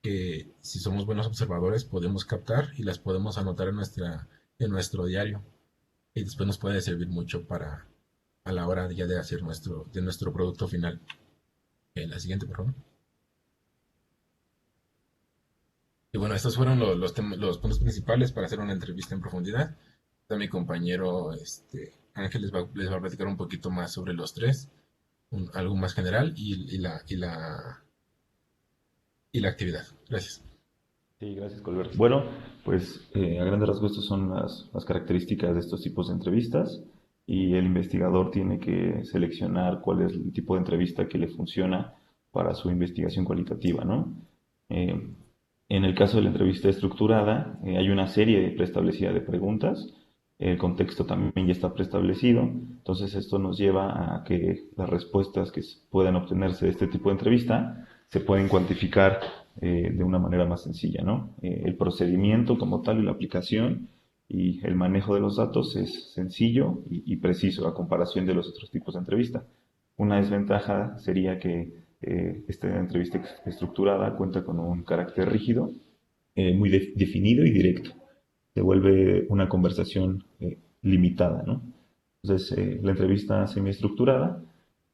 que si somos buenos observadores podemos captar y las podemos anotar en nuestro diario. Y después nos puede servir mucho para a la hora ya de hacer nuestro producto final. La siguiente, por favor. Y bueno, estos fueron los puntos principales para hacer una entrevista en profundidad. Está mi compañero Ángel les va a platicar un poquito más sobre los tres, algo más general y la actividad. Gracias. Sí, gracias, Colbert. Bueno, pues a grandes rasgos estas son las características de estos tipos de entrevistas y el investigador tiene que seleccionar cuál es el tipo de entrevista que le funciona para su investigación cualitativa, ¿no? Eh, en el caso de la entrevista estructurada, hay una serie preestablecida de preguntas, el contexto también ya está preestablecido, entonces esto nos lleva a que las respuestas que puedan obtenerse de este tipo de entrevista se pueden cuantificar de una manera más sencilla, ¿no? El procedimiento como tal y la aplicación y el manejo de los datos es sencillo y preciso a comparación de los otros tipos de entrevista. Una desventaja sería que esta entrevista estructurada cuenta con un carácter rígido, muy definido y directo. Se vuelve una conversación limitada, ¿no? Entonces, la entrevista semiestructurada,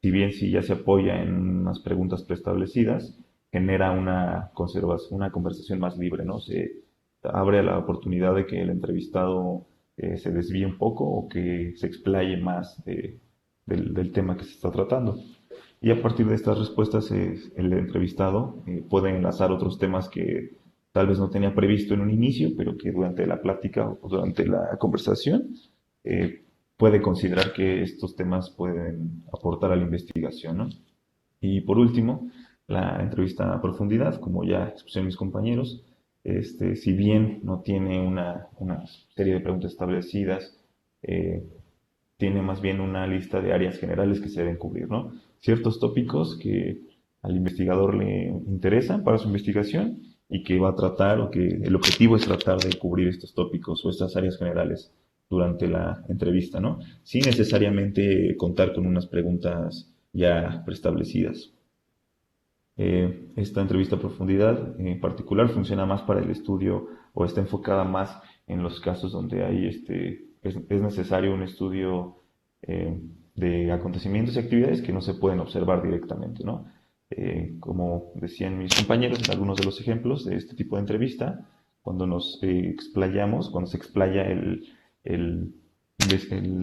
si bien si ya se apoya en unas preguntas preestablecidas, genera una conversación más libre, ¿no? Se abre la oportunidad de que el entrevistado se desvíe un poco o que se explaye más del tema que se está tratando. Y a partir de estas respuestas, el entrevistado puede enlazar otros temas que tal vez no tenía previsto en un inicio, pero que durante la plática o durante la conversación eh, puede considerar que estos temas pueden aportar a la investigación, ¿no? Y por último, la entrevista a profundidad, como ya expusieron mis compañeros, si bien no tiene una serie de preguntas establecidas, eh, tiene más bien una lista de áreas generales que se deben cubrir, ¿no? Ciertos tópicos que al investigador le interesan para su investigación y que va a tratar o que el objetivo es tratar de cubrir estos tópicos o estas áreas generales durante la entrevista, ¿no? Sin necesariamente contar con unas preguntas ya preestablecidas. Esta entrevista a profundidad en particular funciona más para el estudio o está enfocada más en los casos donde hay es necesario un estudio de acontecimientos y actividades que no se pueden observar directamente, ¿no? Como decían mis compañeros en algunos de los ejemplos de este tipo de entrevista, cuando nos explayamos, cuando se explaya el, el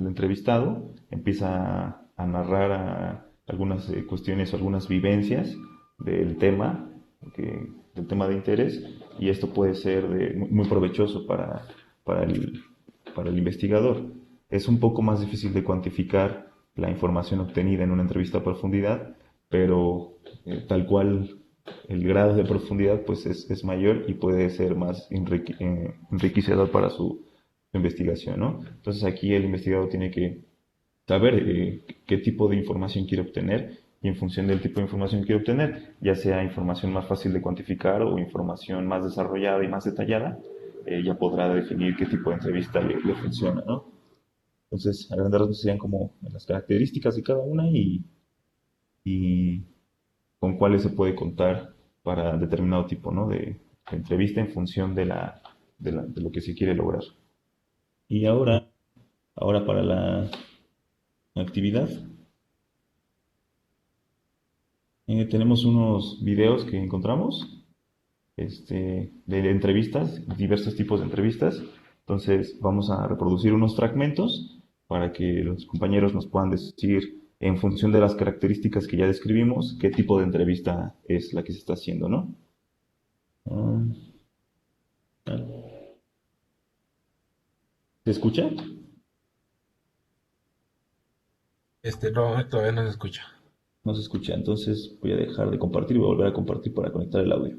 entrevistado, empieza a narrar algunas cuestiones o algunas vivencias del tema, del tema de interés, y esto puede ser muy provechoso para el investigador. Es un poco más difícil de cuantificar la información obtenida en una entrevista a profundidad, pero tal cual el grado de profundidad pues es mayor y puede ser más enriquecedor para su investigación, ¿no? Entonces aquí el investigador tiene que saber qué tipo de información quiere obtener y en función del tipo de información que quiere obtener, ya sea información más fácil de cuantificar o información más desarrollada y más detallada, ya podrá definir qué tipo de entrevista le funciona, ¿no? Entonces, a grandes rasgos serían como las características de cada una y con cuáles se puede contar para determinado tipo, ¿no? de entrevista en función de lo que se quiere lograr. Y ahora para la actividad, tenemos unos videos que encontramos de entrevistas, diversos tipos de entrevistas. Entonces vamos a reproducir unos fragmentos para que los compañeros nos puedan decir, en función de las características que ya describimos, qué tipo de entrevista es la que se está haciendo, ¿no? ¿Se escucha? No, todavía no se escucha. No se escucha, entonces voy a dejar de compartir y voy a volver a compartir para conectar el audio.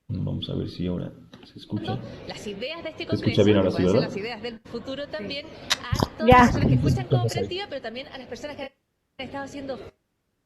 Vamos a ver si ahora se escucha. Las ideas de este ¿Se escucha congreso, bien ahora que sí, pueden ser verdad? las ideas del futuro también, a todas Ya. las personas que escuchan cooperativa, pero también a las personas que han estado haciendo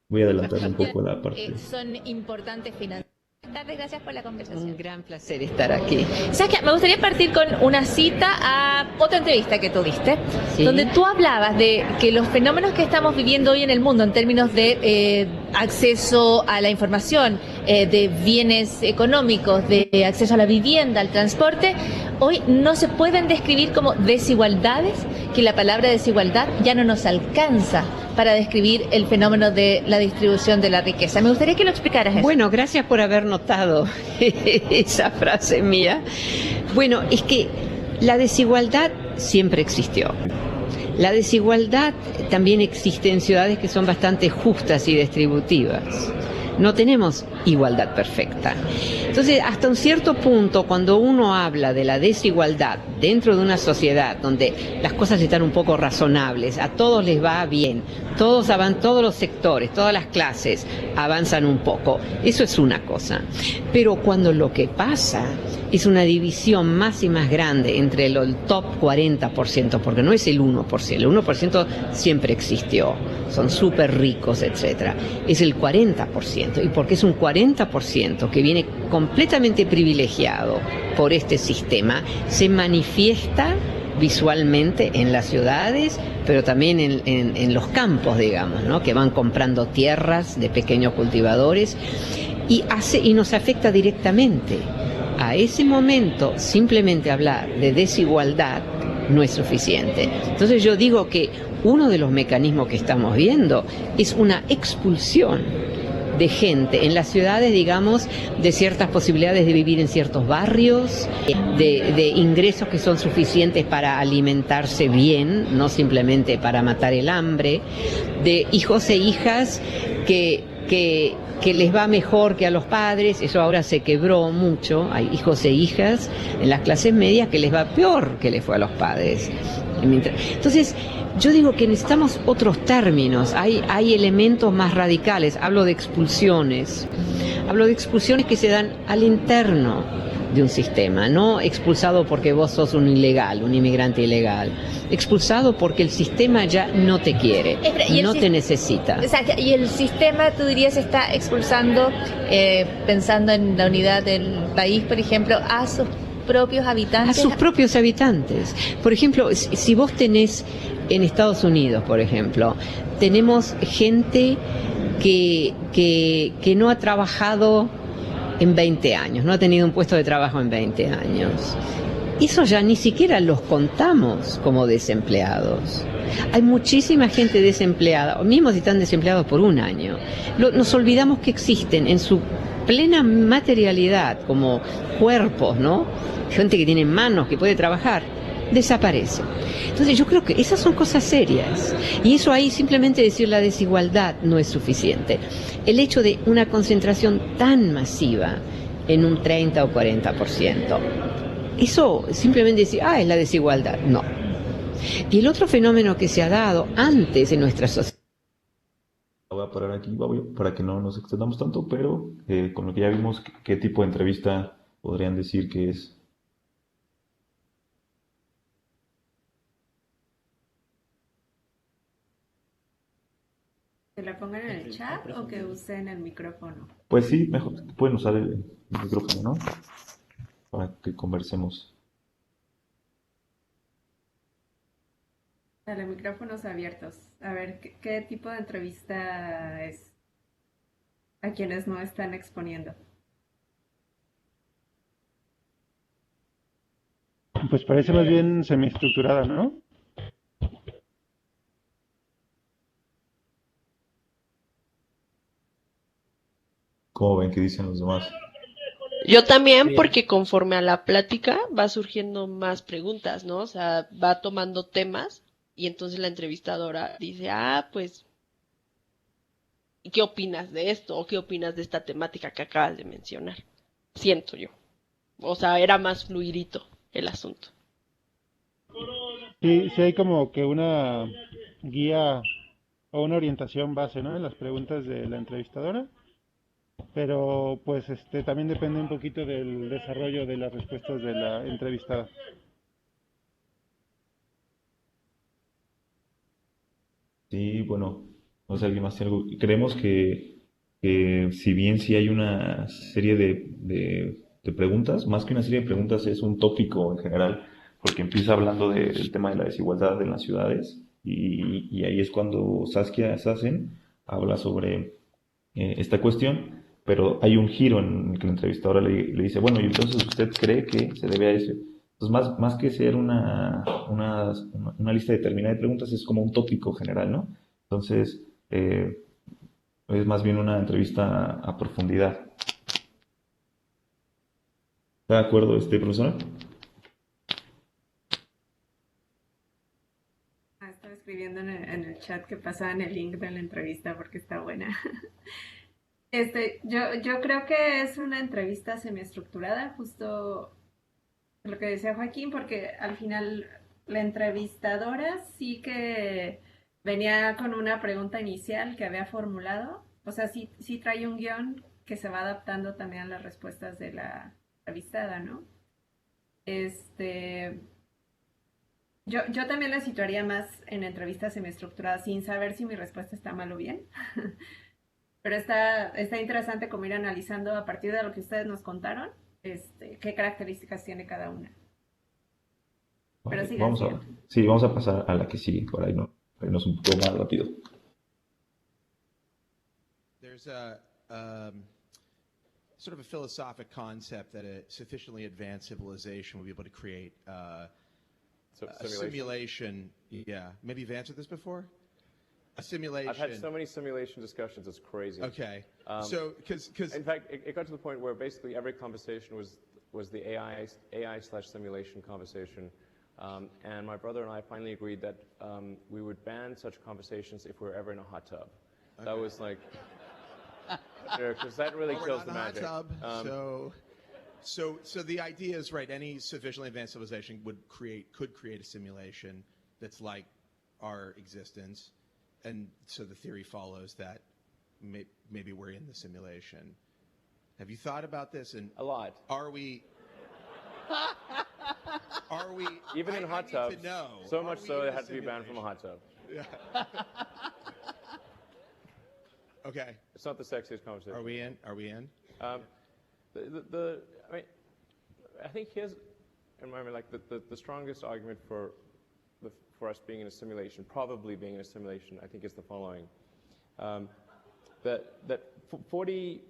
Voy a adelantar un poco la parte. son importantes financieras. Buenas tardes, gracias por la conversación. Un gran placer estar aquí. ¿Sabes qué? Me gustaría partir con una cita a otra entrevista que tuviste, Sí. donde tú hablabas de que los fenómenos que estamos viviendo hoy en el mundo en términos de acceso a la información, de bienes económicos, de acceso a la vivienda, al transporte, hoy no se pueden describir como desigualdades, que la palabra desigualdad ya no nos alcanza para describir el fenómeno de la distribución de la riqueza. Me gustaría que lo explicaras eso. Bueno, gracias por haber notado esa frase mía. Bueno, es que la desigualdad siempre existió. La desigualdad también existe en ciudades que son bastante justas y distributivas. No tenemos igualdad perfecta. Entonces, hasta un cierto punto, cuando uno habla de la desigualdad dentro de una sociedad donde las cosas están un poco razonables, a todos les va bien, todos los sectores, todas las clases avanzan un poco, eso es una cosa. Pero cuando lo que pasa es una división más y más grande entre el top 40%, porque no es el 1%, el 1% siempre existió, son súper ricos, etcétera. Es el 40%, y porque es un 40% que viene completamente privilegiado por este sistema, se manifiesta visualmente en las ciudades, pero también en los campos, digamos, ¿no? Que van comprando tierras de pequeños cultivadores y nos afecta directamente. A ese momento, simplemente hablar de desigualdad no es suficiente. Entonces yo digo que uno de los mecanismos que estamos viendo es una expulsión de gente en las ciudades, digamos, de ciertas posibilidades de vivir en ciertos barrios, de ingresos que son suficientes para alimentarse bien, no simplemente para matar el hambre, de hijos e hijas que les va mejor que a los padres. Eso ahora se quebró mucho. Hay hijos e hijas en las clases medias que les va peor que les fue a los padres. Entonces, yo digo que necesitamos otros términos, hay elementos más radicales. Hablo de expulsiones que se dan al interno de un sistema, no expulsado porque vos sos un ilegal, un inmigrante ilegal, expulsado porque el sistema ya no te quiere, no te necesita. O sea, y el sistema, tú dirías, está expulsando, pensando en la unidad del país, por ejemplo, a sus propios habitantes. A sus propios habitantes. Por ejemplo, si vos tenés en Estados Unidos, por ejemplo, tenemos gente que no ha trabajado en 20 años, no ha tenido un puesto de trabajo en 20 años. Eso ya ni siquiera los contamos como desempleados. Hay muchísima gente desempleada, o mismo si están desempleados por un año. Nos olvidamos que existen en su plena materialidad, como cuerpos, ¿no? Gente que tiene manos, que puede trabajar, desaparece. Entonces yo creo que esas son cosas serias, y eso ahí simplemente decir la desigualdad no es suficiente. El hecho de una concentración tan masiva en un 30 o 40%, eso simplemente decir, es la desigualdad, no. Y el otro fenómeno que se ha dado antes en nuestra sociedad. Voy a parar aquí para que no nos extendamos tanto, pero con lo que ya vimos, ¿qué tipo de entrevista podrían decir que es? ¿Que la pongan en el chat o que usen el micrófono? Pues sí, mejor pueden usar el micrófono, ¿no? Para que conversemos. Dale, micrófonos abiertos. A ver, ¿qué tipo de entrevista es a quienes no están exponiendo? Pues parece más bien semiestructurada, ¿no? ¿Cómo ven que dicen los demás? Yo también, porque conforme a la plática va surgiendo más preguntas, ¿no? O sea, va tomando temas y entonces la entrevistadora dice, pues, ¿y qué opinas de esto? ¿O qué opinas de esta temática que acabas de mencionar? Siento yo. O sea, era más fluidito el asunto. Sí, sí hay como que una guía o una orientación base, ¿no? En las preguntas de la entrevistadora, pero pues también depende un poquito del desarrollo de las respuestas de la entrevistada. Sí, bueno, no sé, alguien más tiene algo. Creemos que que si bien sí hay una serie de preguntas, más que una serie de preguntas es un tópico en general, porque empieza hablando del tema de la desigualdad en las ciudades y ahí es cuando Saskia Sassen habla sobre esta cuestión, pero hay un giro en el que la entrevistadora le dice, bueno, y entonces usted cree que se debe a eso. Entonces, más que ser una lista determinada de preguntas, es como un tópico general, ¿no? Entonces, es más bien una entrevista a profundidad. ¿Está de acuerdo, profesora? Estaba escribiendo en el chat que pasaban el link de la entrevista porque está buena. Yo creo que es una entrevista semiestructurada, justo lo que decía Joaquín, porque al final la entrevistadora sí que venía con una pregunta inicial que había formulado. O sea, sí trae un guión que se va adaptando también a las respuestas de la entrevistada, ¿no? Este, yo también la situaría más en entrevistas semiestructuradas sin saber si mi respuesta está mal o bien. Pero está interesante como ir analizando a partir de lo que ustedes nos contaron, qué características tiene cada una. Pero Vale, sigan, sigan. sí, vamos a pasar a la que sigue, por ahí no, es un poco más rápido. There's a sort of a philosophic concept that a sufficiently advanced civilization will be able to create a simulation. Yeah, maybe you've answered this before. A simulation. I've had so many simulation discussions, it's crazy. Okay, so because in fact, it got to the point where basically every conversation was the AI/simulation conversation. And my brother and I finally agreed that we would ban such conversations if we were ever in a hot tub. Okay. That was like, because that really kills the magic. Hot tub, so the idea is right. Any sufficiently advanced civilization could create a simulation that's like our existence, and so the theory follows that maybe we're in the simulation. Have you thought about this? And a lot. Are we? Even in hot tubs? So much so they had to be banned from a hot tub. Yeah. Okay. It's not the sexiest conversation. Are we in? I mean, I think here's, the strongest argument for us being in a simulation, probably being in a simulation, I think is the following. That 40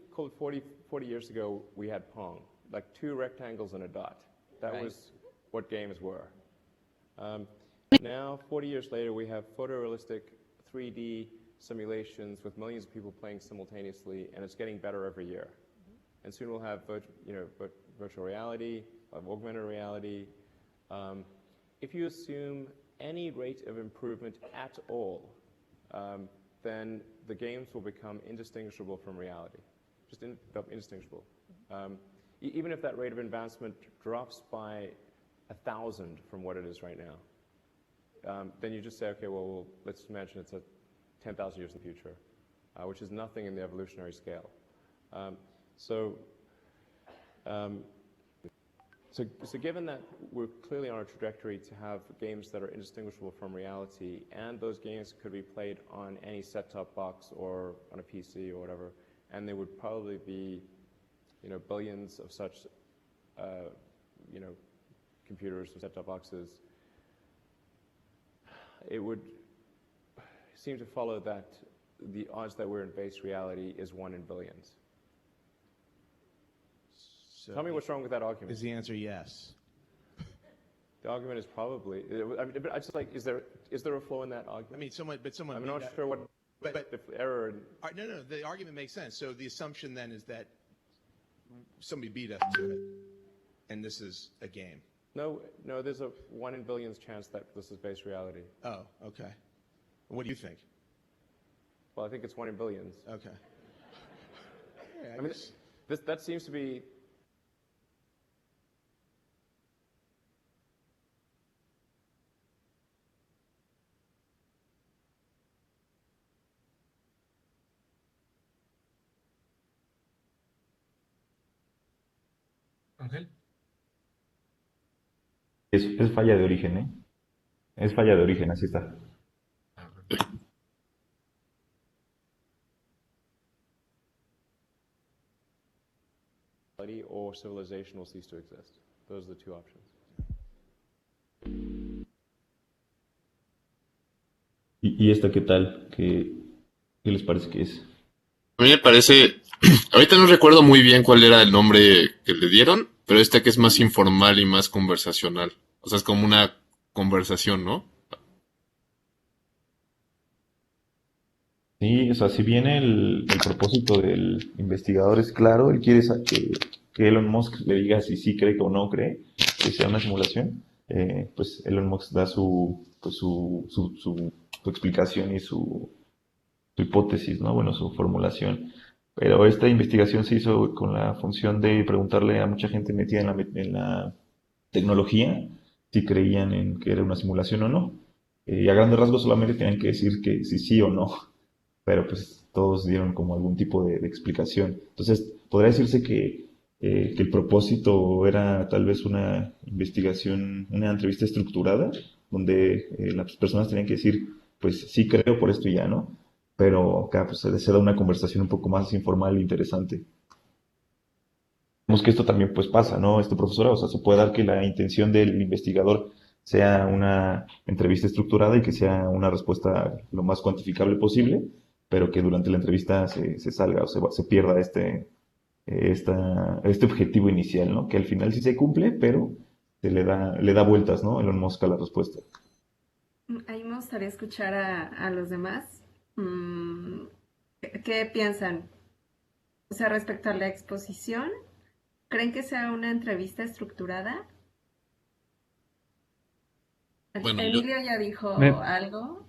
years ago, we had Pong, like 2 rectangles and a dot. That Right. was what games were. Now, 40 years later, we have photorealistic 3D simulations with millions of people playing simultaneously, and it's getting better every year. And soon we'll have virtual reality, we'll have augmented reality. If you assume any rate of improvement at all, then the games will become indistinguishable from reality, just indistinguishable. Even if that rate of advancement drops by 1,000 from what it is right now, then you just say, okay, well, let's imagine it's 10,000 years in the future, which is nothing in the evolutionary scale. So given that we're clearly on a trajectory to have games that are indistinguishable from reality, and those games could be played on any set-top box or on a PC or whatever, and there would probably be billions of such computers or set-top boxes, it would seem to follow that the odds that we're in base reality is 1 in billions. So Tell me what's wrong with that argument. Is the answer yes? The argument is probably. I mean, but I just is there a flaw in that argument? I mean, someone. I'm not sure what the error. No. The argument makes sense. So the assumption then is that somebody beat us to it, and this is a game. No. There's a 1 in billions chance that this is base reality. Oh, okay. What do you think? Well, I think it's 1 in billions. Okay. Yeah, I mean, that seems to be. Ángel. Es falla de origen, ¿eh? Es falla de origen, así está. or civilization will cease to exist. Those are the two options. ¿Y esta qué tal? ¿Qué les parece que es? A mí me parece, ahorita no recuerdo muy bien cuál era el nombre que le dieron, pero esta que es más informal y más conversacional. O sea, es como una conversación, ¿no? Sí, o sea, si bien el propósito del investigador es claro, él quiere que Elon Musk le diga si sí cree o no cree que sea una simulación, pues Elon Musk da su explicación y su hipótesis, ¿no? Bueno, su formulación. Pero esta investigación se hizo con la función de preguntarle a mucha gente metida en la tecnología si creían en que era una simulación o no. Y a grandes rasgos solamente tenían que decir que si sí o no, pero pues todos dieron como algún tipo de explicación. Entonces, podría decirse que el propósito era tal vez una investigación, una entrevista estructurada, donde las personas tenían que decir, pues sí creo por esto y ya, ¿no? Pero acá pues se da una conversación un poco más informal e interesante. Vemos que esto también pues pasa, ¿no? Profesora, o sea, se puede dar que la intención del investigador sea una entrevista estructurada y que sea una respuesta lo más cuantificable posible, pero que durante la entrevista se salga o se pierda este objetivo inicial, ¿no? Que al final sí se cumple, pero le da vueltas, ¿no? Elon Musk a la respuesta. Ahí me gustaría escuchar a los demás. ¿Qué piensan? O sea, respecto a la exposición, ¿creen que sea una entrevista estructurada? Bueno, Emilio ya dijo Me- algo.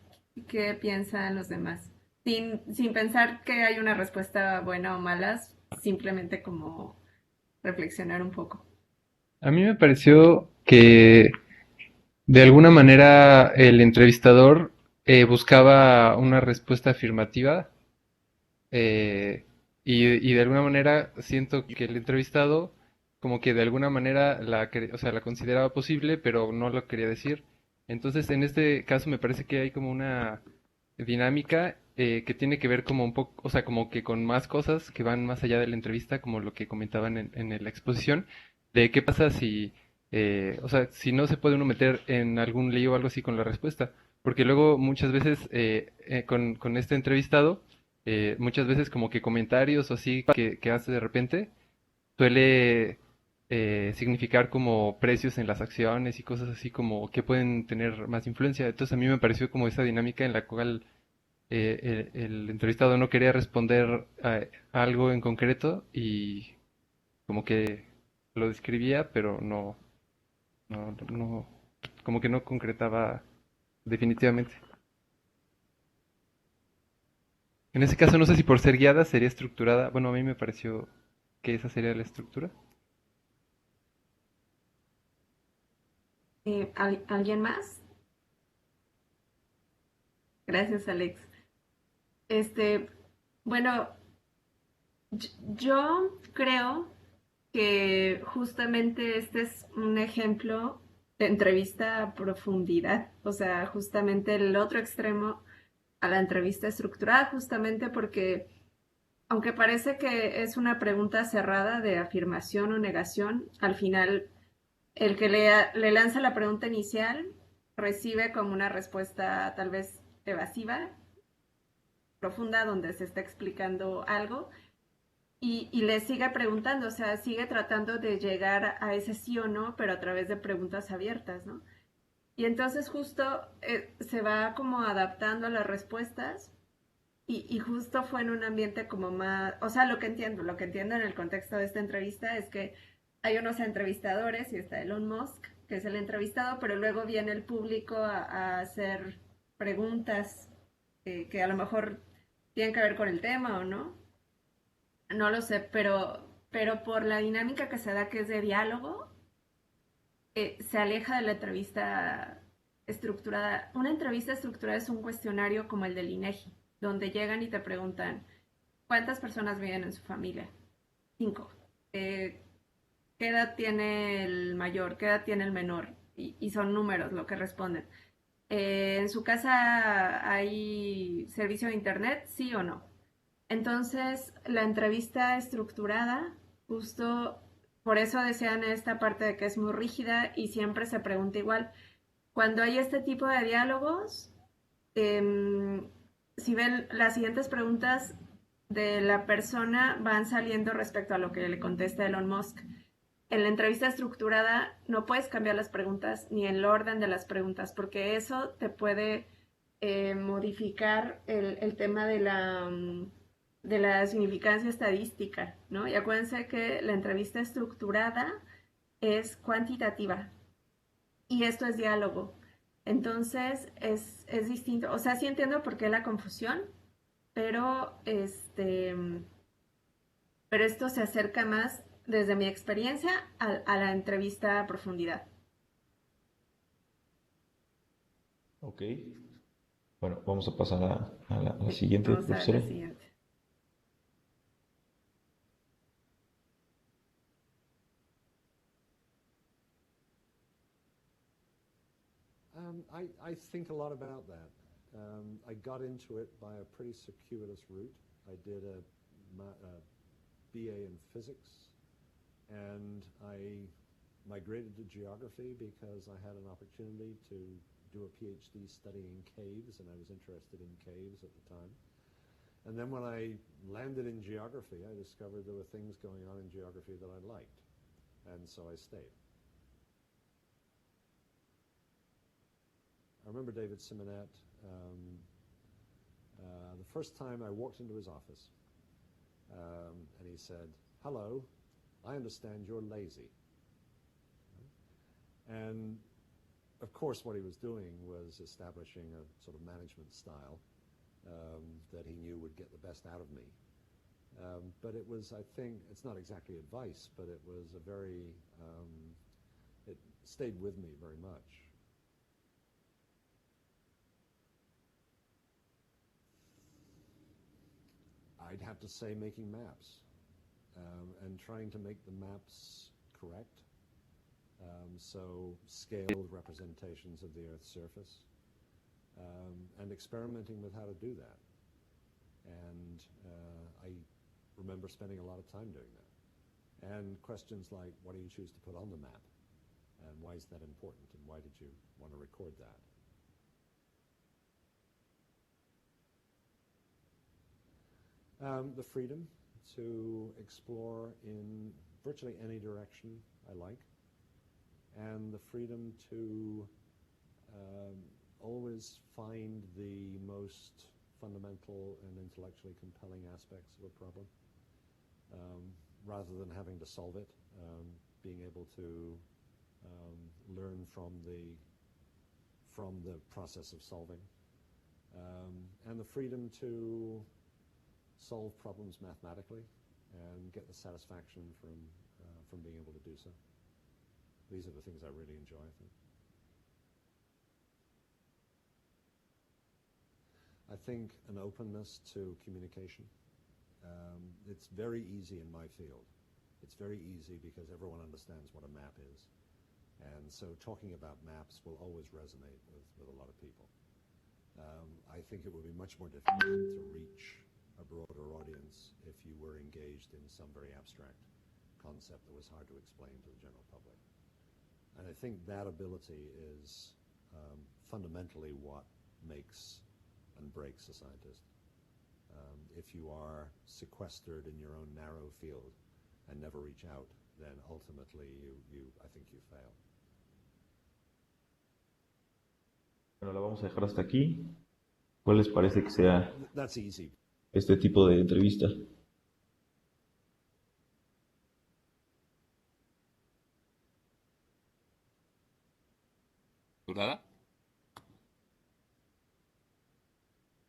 ¿Qué piensan los demás? Sin pensar que hay una respuesta buena o mala, simplemente como reflexionar un poco. A mí me pareció que de alguna manera el entrevistador buscaba una respuesta afirmativa eh, y de alguna manera siento que el entrevistado como que de alguna manera o sea, la consideraba posible, pero no lo quería decir. Entonces, en este caso me parece que hay como una dinámica que tiene que ver como un poco, o sea, como que con más cosas que van más allá de la entrevista, como lo que comentaban en la exposición, de qué pasa si, o sea, si no se puede uno meter en algún lío o algo así con la respuesta. Porque luego muchas veces con este entrevistado, muchas veces como que comentarios o así que hace de repente, suele significar como precios en las acciones y cosas así como que pueden tener más influencia. Entonces a mí me pareció como esa dinámica en la cual el entrevistado no quería responder a algo en concreto y como que lo describía, pero no, como que no concretaba definitivamente. En ese caso no sé si por ser guiada sería estructurada. Bueno, a mí me pareció que esa sería la estructura. ¿Alguien más? Gracias, Alex. Bueno, yo creo que justamente este es un ejemplo de entrevista a profundidad, o sea, justamente el otro extremo a la entrevista estructurada, justamente porque aunque parece que es una pregunta cerrada de afirmación o negación, al final el que le lanza la pregunta inicial recibe como una respuesta tal vez evasiva, profunda, donde se está explicando algo y le sigue preguntando, o sea, sigue tratando de llegar a ese sí o no, pero a través de preguntas abiertas, ¿no? Y entonces justo se va como adaptando a las respuestas y justo fue en un ambiente como más, o sea, lo que entiendo en el contexto de esta entrevista es que hay unos entrevistadores y está Elon Musk, que es el entrevistado, pero luego viene el público a hacer preguntas que a lo mejor tienen que ver con el tema o no. No lo sé, pero por la dinámica que se da, que es de diálogo, se aleja de la entrevista estructurada. Una entrevista estructurada es un cuestionario como el del INEGI, donde llegan y te preguntan, ¿cuántas personas viven en su familia? 5. ¿Qué edad tiene el mayor? ¿Qué edad tiene el menor? Y son números lo que responden. ¿En su casa hay servicio de internet? ¿Sí o no? Entonces, la entrevista estructurada justo por eso decían esta parte de que es muy rígida y siempre se pregunta igual. Cuando hay este tipo de diálogos, si ven las siguientes preguntas de la persona van saliendo respecto a lo que le contesta Elon Musk. En la entrevista estructurada no puedes cambiar las preguntas ni el orden de las preguntas, porque eso te puede modificar el tema de la significancia estadística, ¿no? Y acuérdense que la entrevista estructurada es cuantitativa y esto es diálogo. Entonces es distinto. O sea, sí entiendo por qué la confusión, pero pero esto se acerca más, desde mi experiencia, a la entrevista a profundidad. Ok. Bueno, vamos a pasar a la siguiente, Vamos a profesora. la siguiente. I think a lot about that. I got into it by a pretty circuitous route. I did a BA in physics, and I migrated to geography because I had an opportunity to do a PhD studying caves, and I was interested in caves at the time. And then when I landed in geography, I discovered there were things going on in geography that I liked, and so I stayed. I remember David Simonet, the first time I walked into his office, and he said, "Hello, I understand you're lazy." And of course what he was doing was establishing a sort of management style that he knew would get the best out of me. But it was, I think, it's not exactly advice, but it was a very, it stayed with me very much. I'd have to say making maps and trying to make the maps correct. So scaled representations of the Earth's surface and experimenting with how to do that. And I remember spending a lot of time doing that. And questions like, what do you choose to put on the map? And why is that important? And why did you want to record that? The freedom to explore in virtually any direction I like, and the freedom to always find the most fundamental and intellectually compelling aspects of a problem, rather than having to solve it, being able to learn from the process of solving, and the freedom to solve problems mathematically and get the satisfaction from being able to do so. These are the things I really enjoy, I think. I think an openness to communication. It's very easy in my field. It's very easy because everyone understands what a map is. And so talking about maps will always resonate with a lot of people. I think it would be much more difficult to reach a broader audience if you were engaged in some very abstract concept that was hard to explain to the general public. And I think that ability is fundamentally what makes and breaks a scientist. If you are sequestered in your own narrow field and never reach out, then ultimately I think you fail. Bueno, la vamos a dejar hasta aquí. ¿Cuál les parece que sea That's easy. este tipo de entrevista? ¿Durada?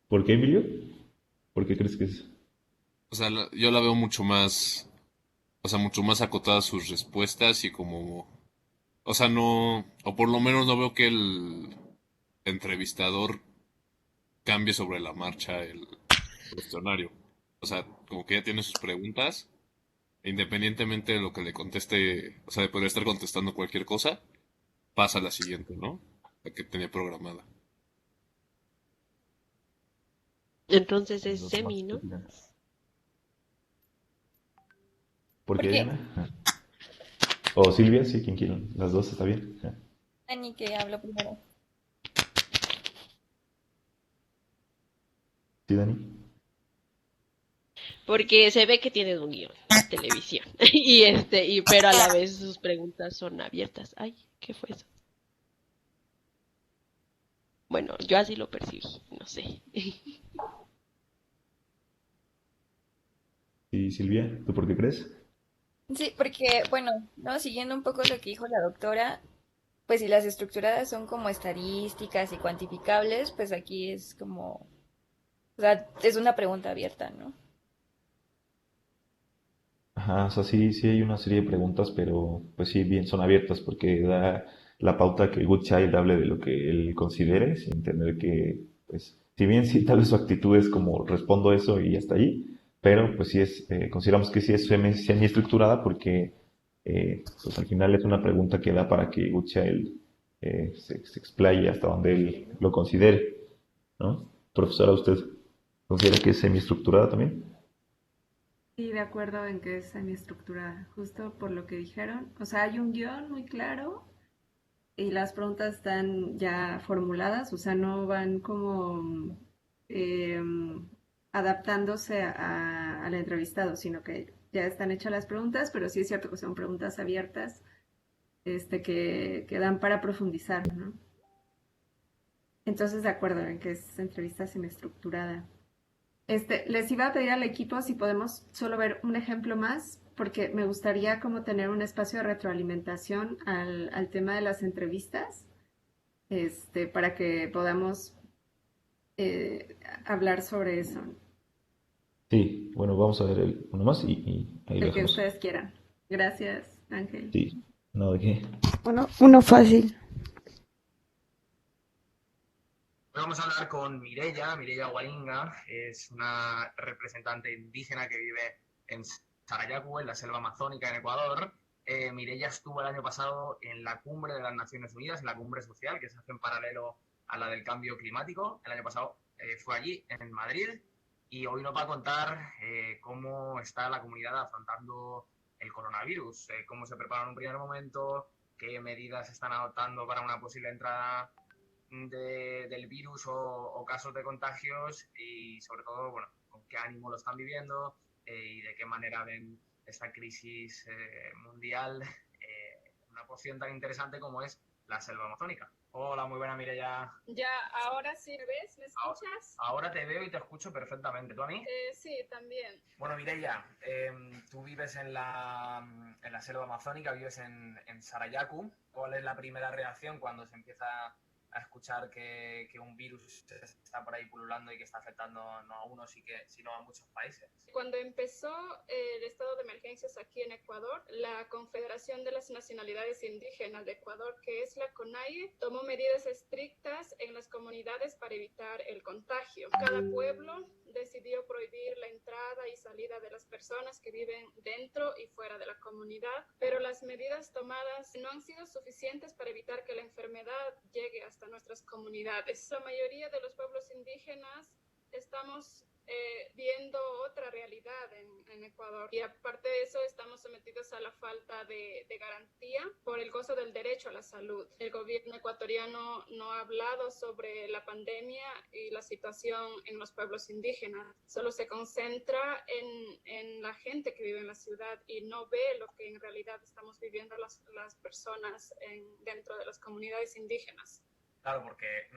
¿Por qué, Emilio? ¿Por qué crees que es? O sea, yo la veo mucho más, o sea, mucho más acotadas sus respuestas y como, o sea, no, o por lo menos no veo que el entrevistador cambie sobre la marcha el cuestionario. O sea, como que ya tiene sus preguntas, e independientemente de lo que le conteste, o sea, de poder estar contestando cualquier cosa, pasa a la siguiente, ¿no? La que tenía programada. Entonces es Los semi, demás, ¿no? ¿por qué, Porque- Diana? O Silvia, sí, quien quiera. Las dos está bien. Dani, que hablo primero. Sí, Dani. Porque se ve que tienes un guión de televisión. Pero a la vez sus preguntas son abiertas. Ay, ¿qué fue eso? Bueno, yo así lo percibí, no sé. Sí, Silvia, ¿tú por qué crees? Sí, porque, bueno, no, siguiendo un poco lo que dijo la doctora, pues si las estructuradas son como estadísticas y cuantificables, pues aquí es como, o sea, es una pregunta abierta, ¿no? Ajá, o sea, sí, sí hay una serie de preguntas, pero pues sí, bien, son abiertas porque da la pauta que el Good Child hable de lo que él considere, sin tener que, pues, si bien sí, tal vez su actitud es como respondo eso y hasta ahí, pero pues sí es, consideramos que sí es semi-estructurada porque pues al final es una pregunta que da para que Good Child se explaye hasta donde él lo considere, ¿no? Profesora, ¿usted considera que es semi-estructurada también? Sí, de acuerdo en que es semiestructurada, justo por lo que dijeron. O sea, hay un guión muy claro y las preguntas están ya formuladas, o sea, no van como adaptándose al entrevistado, sino que ya están hechas las preguntas, pero sí es cierto que son preguntas abiertas, que dan para profundizar, ¿no? Entonces, de acuerdo en que es entrevista semiestructurada. Les iba a pedir al equipo si podemos solo ver un ejemplo más, porque me gustaría como tener un espacio de retroalimentación al tema de las entrevistas, para que podamos hablar sobre eso, Sí, bueno, vamos a ver uno más y ahí lo el que dejamos. ustedes quieran. Gracias, Ángel. Sí, no, ¿de qué? Bueno, uno fácil. Hoy vamos a hablar con Mireia Guaringa, es una representante indígena que vive en Sarayacu, en la selva amazónica en Ecuador. Mireia estuvo el año pasado en la cumbre de las Naciones Unidas, en la cumbre social que se hace en paralelo a la del cambio climático. El año pasado fue allí, en Madrid, y hoy nos va a contar cómo está la comunidad afrontando el coronavirus, cómo se prepara en un primer momento, qué medidas se están adoptando para una posible entrada del virus o casos de contagios y sobre todo, bueno, con qué ánimo lo están viviendo y de qué manera ven esta crisis mundial, una porción tan interesante como es la selva amazónica. Hola, muy buena, Mireia. Ya, ahora sí me ves, ¿me escuchas? Ahora te veo y te escucho perfectamente. ¿Tú a mí? Sí, también. Bueno, Mireia, tú vives en la selva amazónica, vives en Sarayacu. ¿Cuál es la primera reacción cuando se empieza a escuchar que un virus está por ahí pululando y que está afectando no a uno, sino a muchos países? Cuando empezó el estado de emergencias aquí en Ecuador, la Confederación de las Nacionalidades Indígenas de Ecuador, que es la CONAIE, tomó medidas estrictas en las comunidades para evitar el contagio. Cada pueblo decidió prohibir la entrada y salida de las personas que viven dentro y fuera de la comunidad, pero las medidas tomadas no han sido suficientes para evitar que la enfermedad llegue hasta nuestras comunidades. La mayoría de los pueblos indígenas estamos viendo otra realidad en Ecuador. Y aparte de eso, estamos sometidos a la falta de garantía por el gozo del derecho a la salud. El gobierno ecuatoriano no ha hablado sobre la pandemia y la situación en los pueblos indígenas. Solo se concentra en la gente que vive en la ciudad y no ve lo que en realidad estamos viviendo las personas dentro de las comunidades indígenas. Claro, porque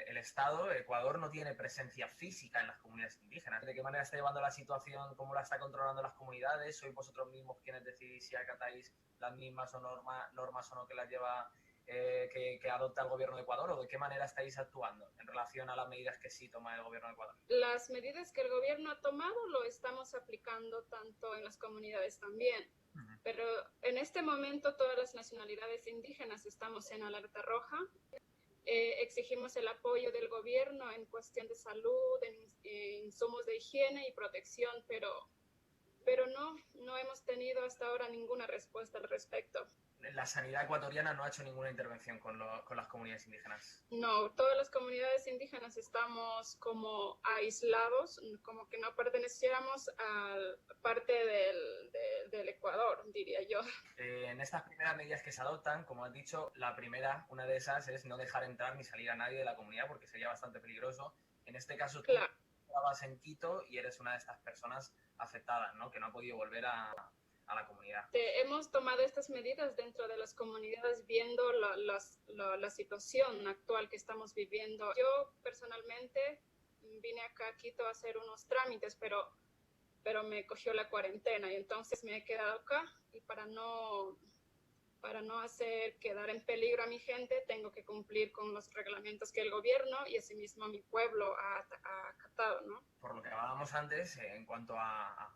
el Estado, Ecuador, no tiene presencia física en las comunidades indígenas. ¿De qué manera está llevando la situación? ¿Cómo la está controlando las comunidades? ¿Sois vosotros mismos quienes decidís si acatáis las mismas o normas o no que las lleva, que adopta el gobierno de Ecuador? ¿O de qué manera estáis actuando en relación a las medidas que sí toma el gobierno de Ecuador? Las medidas que el gobierno ha tomado lo estamos aplicando tanto en las comunidades también. Pero en este momento todas las nacionalidades indígenas estamos en alerta roja. Exigimos el apoyo del gobierno en cuestión de salud, en insumos de higiene y protección, pero no hemos tenido hasta ahora ninguna respuesta al respecto. la sanidad ecuatoriana no ha hecho ninguna intervención con las comunidades indígenas. No, todas las comunidades indígenas estamos como aislados, como que no perteneciéramos a parte del Ecuador, diría yo. En estas primeras medidas que se adoptan, como has dicho, la primera, una de esas, es no dejar entrar ni salir a nadie de la comunidad porque sería bastante peligroso. En este caso, tú estabas en Quito y eres una de estas personas afectadas, ¿no? Que no ha podido volver a la comunidad. Hemos tomado estas medidas dentro de las comunidades viendo la situación actual que estamos viviendo. Yo personalmente vine acá a Quito a hacer unos trámites, pero me cogió la cuarentena y entonces me he quedado acá y para no hacer quedar en peligro a mi gente tengo que cumplir con los reglamentos que el gobierno y asimismo mi pueblo ha acatado, ¿no? Por lo que hablábamos antes, en cuanto a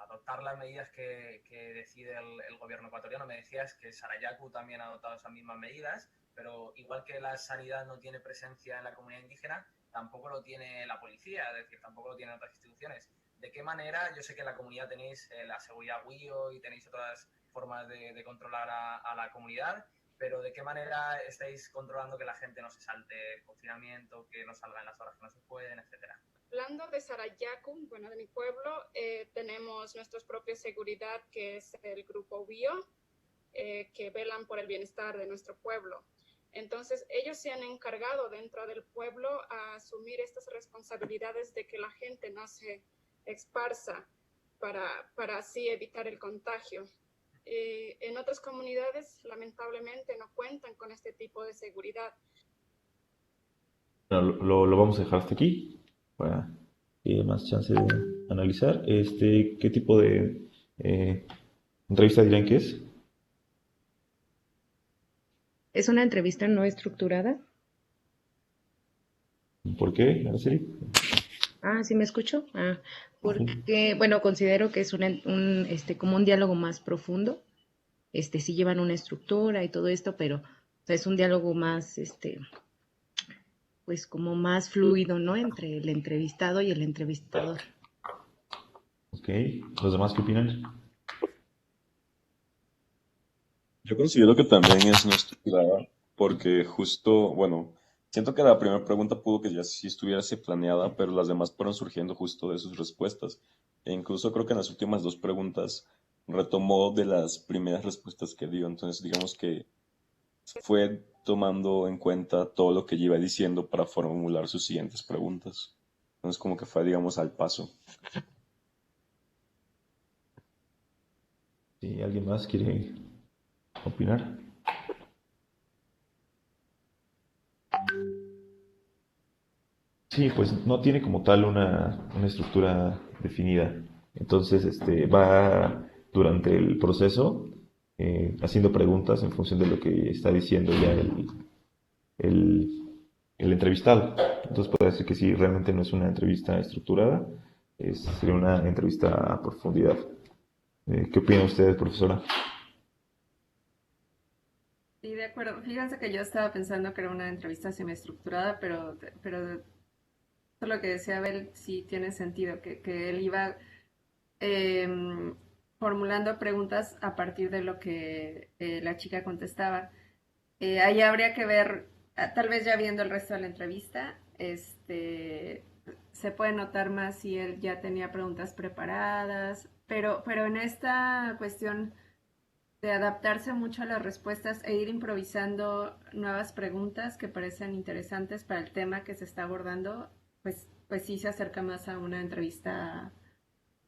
adoptar las medidas que decide el gobierno ecuatoriano, me decías que Sarayaku también ha adoptado esas mismas medidas, pero igual que la sanidad no tiene presencia en la comunidad indígena, tampoco lo tiene la policía, es decir, tampoco lo tienen otras instituciones. ¿De qué manera? Yo sé que en la comunidad tenéis la seguridad WIO y tenéis otras formas de controlar a la comunidad, pero ¿de qué manera estáis controlando que la gente no se salte el confinamiento, que no salga en las horas que no se pueden, etcétera? Hablando de Sarayaku, bueno, de mi pueblo, tenemos nuestra propia seguridad, que es el grupo WIO, que velan por el bienestar de nuestro pueblo. Entonces, ellos se han encargado dentro del pueblo a asumir estas responsabilidades de que la gente no se esparza para así evitar el contagio. En otras comunidades, lamentablemente, no cuentan con este tipo de seguridad. Bueno, lo vamos a dejar hasta aquí para que haya más chance de analizar. ¿Qué tipo de entrevista dirían que es? ¿Es una entrevista no estructurada? ¿Por qué, Araceli? ¿Sí me escucho? Porque, bueno, considero que es como un diálogo más profundo. Sí llevan una estructura y todo esto, pero o sea, es un diálogo más, pues como más fluido, ¿no? Entre el entrevistado y el entrevistador. Ok, ¿los demás qué opinan? Yo considero que también es no estructurada porque justo, bueno, siento que la primera pregunta pudo que ya sí estuviese planeada, pero las demás fueron surgiendo justo de sus respuestas. E incluso creo que en las últimas dos preguntas retomó de las primeras respuestas que dio. Entonces, digamos que fue tomando en cuenta todo lo que iba diciendo para formular sus siguientes preguntas. Entonces, como que fue, digamos, al paso. Si alguien más quiere opinar. Sí, pues no tiene como tal una estructura definida. Entonces, va durante el proceso haciendo preguntas en función de lo que está diciendo ya el entrevistado. Entonces puede decir que sí, realmente no es una entrevista estructurada, sería una entrevista a profundidad. ¿Qué opinan ustedes, profesora? Sí, de acuerdo. Fíjense que yo estaba pensando que era una entrevista semiestructurada, pero lo que decía Abel sí tiene sentido, que él iba formulando preguntas a partir de lo que la chica contestaba. Ahí habría que ver, tal vez ya viendo el resto de la entrevista, se puede notar más si él ya tenía preguntas preparadas, pero en esta cuestión de adaptarse mucho a las respuestas e ir improvisando nuevas preguntas que parecen interesantes para el tema que se está abordando, pues sí se acerca más a una entrevista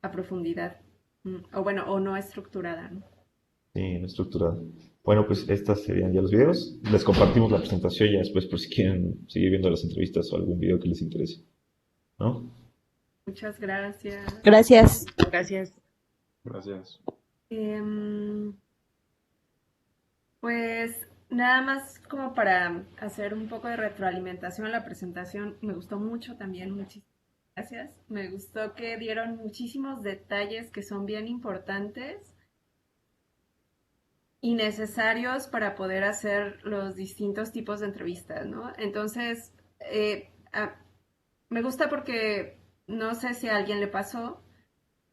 a profundidad, o no estructurada, ¿no? Sí, no estructurada. Bueno, pues estos serían ya los videos. Les compartimos la presentación ya después por si quieren seguir viendo las entrevistas o algún video que les interese, ¿no? Muchas gracias. Gracias. Gracias. Gracias. Pues nada más como para hacer un poco de retroalimentación a la presentación, me gustó mucho también, muchísimas gracias. Me gustó que dieron muchísimos detalles que son bien importantes y necesarios para poder hacer los distintos tipos de entrevistas, ¿no? Entonces, me gusta porque no sé si a alguien le pasó,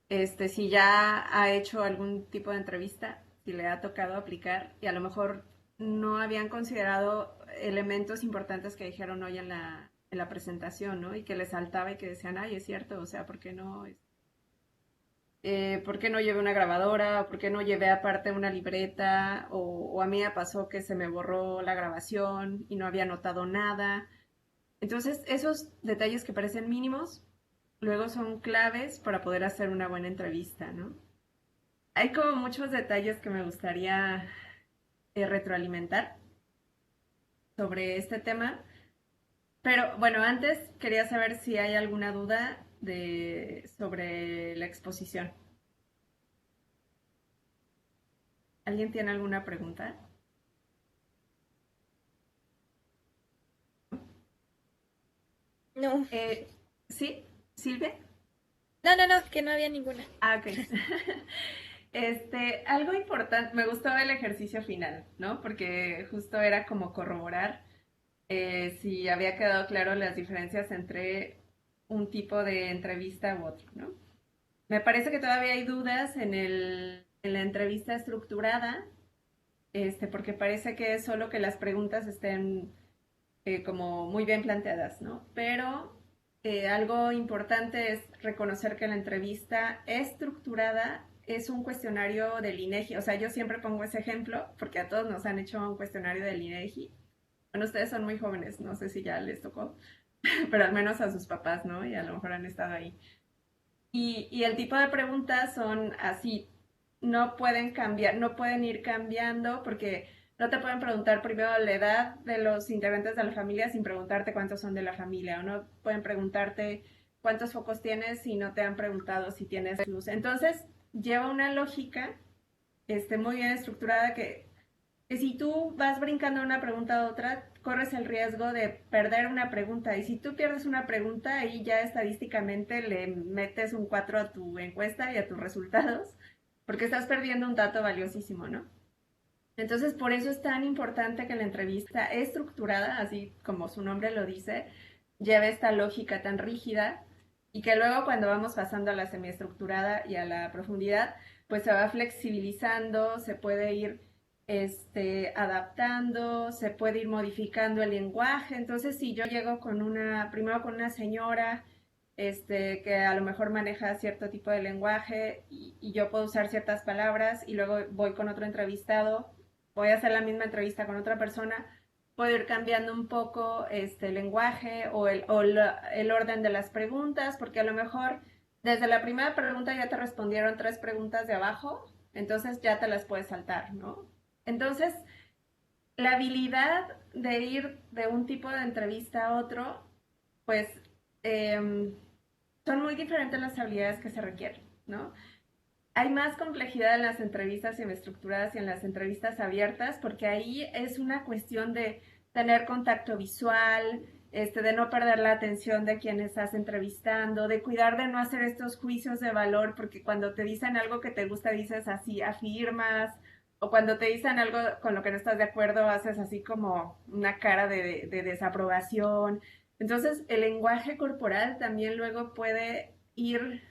si ya ha hecho algún tipo de entrevista. si le ha tocado aplicar y a lo mejor no habían considerado elementos importantes que dijeron hoy en la presentación, ¿no? Y que les saltaba y que decían, ay, es cierto, o sea, ¿por qué no? ¿Por qué no llevé una grabadora? ¿O por qué no llevé aparte una libreta? O a mí me pasó que se me borró la grabación y no había notado nada. Entonces, esos detalles que parecen mínimos, luego son claves para poder hacer una buena entrevista, ¿no? Hay como muchos detalles que me gustaría retroalimentar sobre este tema, pero bueno, antes quería saber si hay alguna duda sobre la exposición. ¿Alguien tiene alguna pregunta? No. ¿Sí? ¿Silvia? No, que no había ninguna. Ah, ok. Algo importante, me gustó el ejercicio final, ¿no? Porque justo era como corroborar si había quedado claro las diferencias entre un tipo de entrevista u otro, ¿no? Me parece que todavía hay dudas en la entrevista estructurada, porque parece que es solo que las preguntas estén como muy bien planteadas, ¿no? Pero algo importante es reconocer que la entrevista estructurada es un cuestionario del INEGI. O sea, yo siempre pongo ese ejemplo porque a todos nos han hecho un cuestionario del INEGI. Bueno, ustedes son muy jóvenes, no sé si ya les tocó, pero al menos a sus papás, ¿no? Y a lo mejor han estado ahí. Y el tipo de preguntas son así, no pueden cambiar, no pueden ir cambiando porque no te pueden preguntar primero la edad de los integrantes de la familia sin preguntarte cuántos son de la familia, o no pueden preguntarte cuántos focos tienes si no te han preguntado si tienes luz. Entonces, lleva una lógica muy bien estructurada que si tú vas brincando de una pregunta a otra, corres el riesgo de perder una pregunta. Y si tú pierdes una pregunta, ahí ya estadísticamente le metes un 4 a tu encuesta y a tus resultados, porque estás perdiendo un dato valiosísimo, ¿no? Entonces, por eso es tan importante que la entrevista estructurada, así como su nombre lo dice, lleve esta lógica tan rígida y que luego cuando vamos pasando a la semiestructurada y a la profundidad, pues se va flexibilizando, se puede ir adaptando, se puede ir modificando el lenguaje. Entonces, si yo llego primero con una señora que a lo mejor maneja cierto tipo de lenguaje y yo puedo usar ciertas palabras y luego voy con otro entrevistado, voy a hacer la misma entrevista con otra persona, puedo ir cambiando un poco el lenguaje o el orden de las preguntas, porque a lo mejor desde la primera pregunta ya te respondieron 3 preguntas de abajo, entonces ya te las puedes saltar, ¿no? Entonces, la habilidad de ir de un tipo de entrevista a otro, pues son muy diferentes las habilidades que se requieren, ¿no? Hay más complejidad en las entrevistas semiestructuradas y en las entrevistas abiertas, porque ahí es una cuestión de tener contacto visual, de no perder la atención de quien estás entrevistando, de cuidar de no hacer estos juicios de valor, porque cuando te dicen algo que te gusta dices así, afirmas, o cuando te dicen algo con lo que no estás de acuerdo haces así como una cara de desaprobación. Entonces el lenguaje corporal también luego puede ir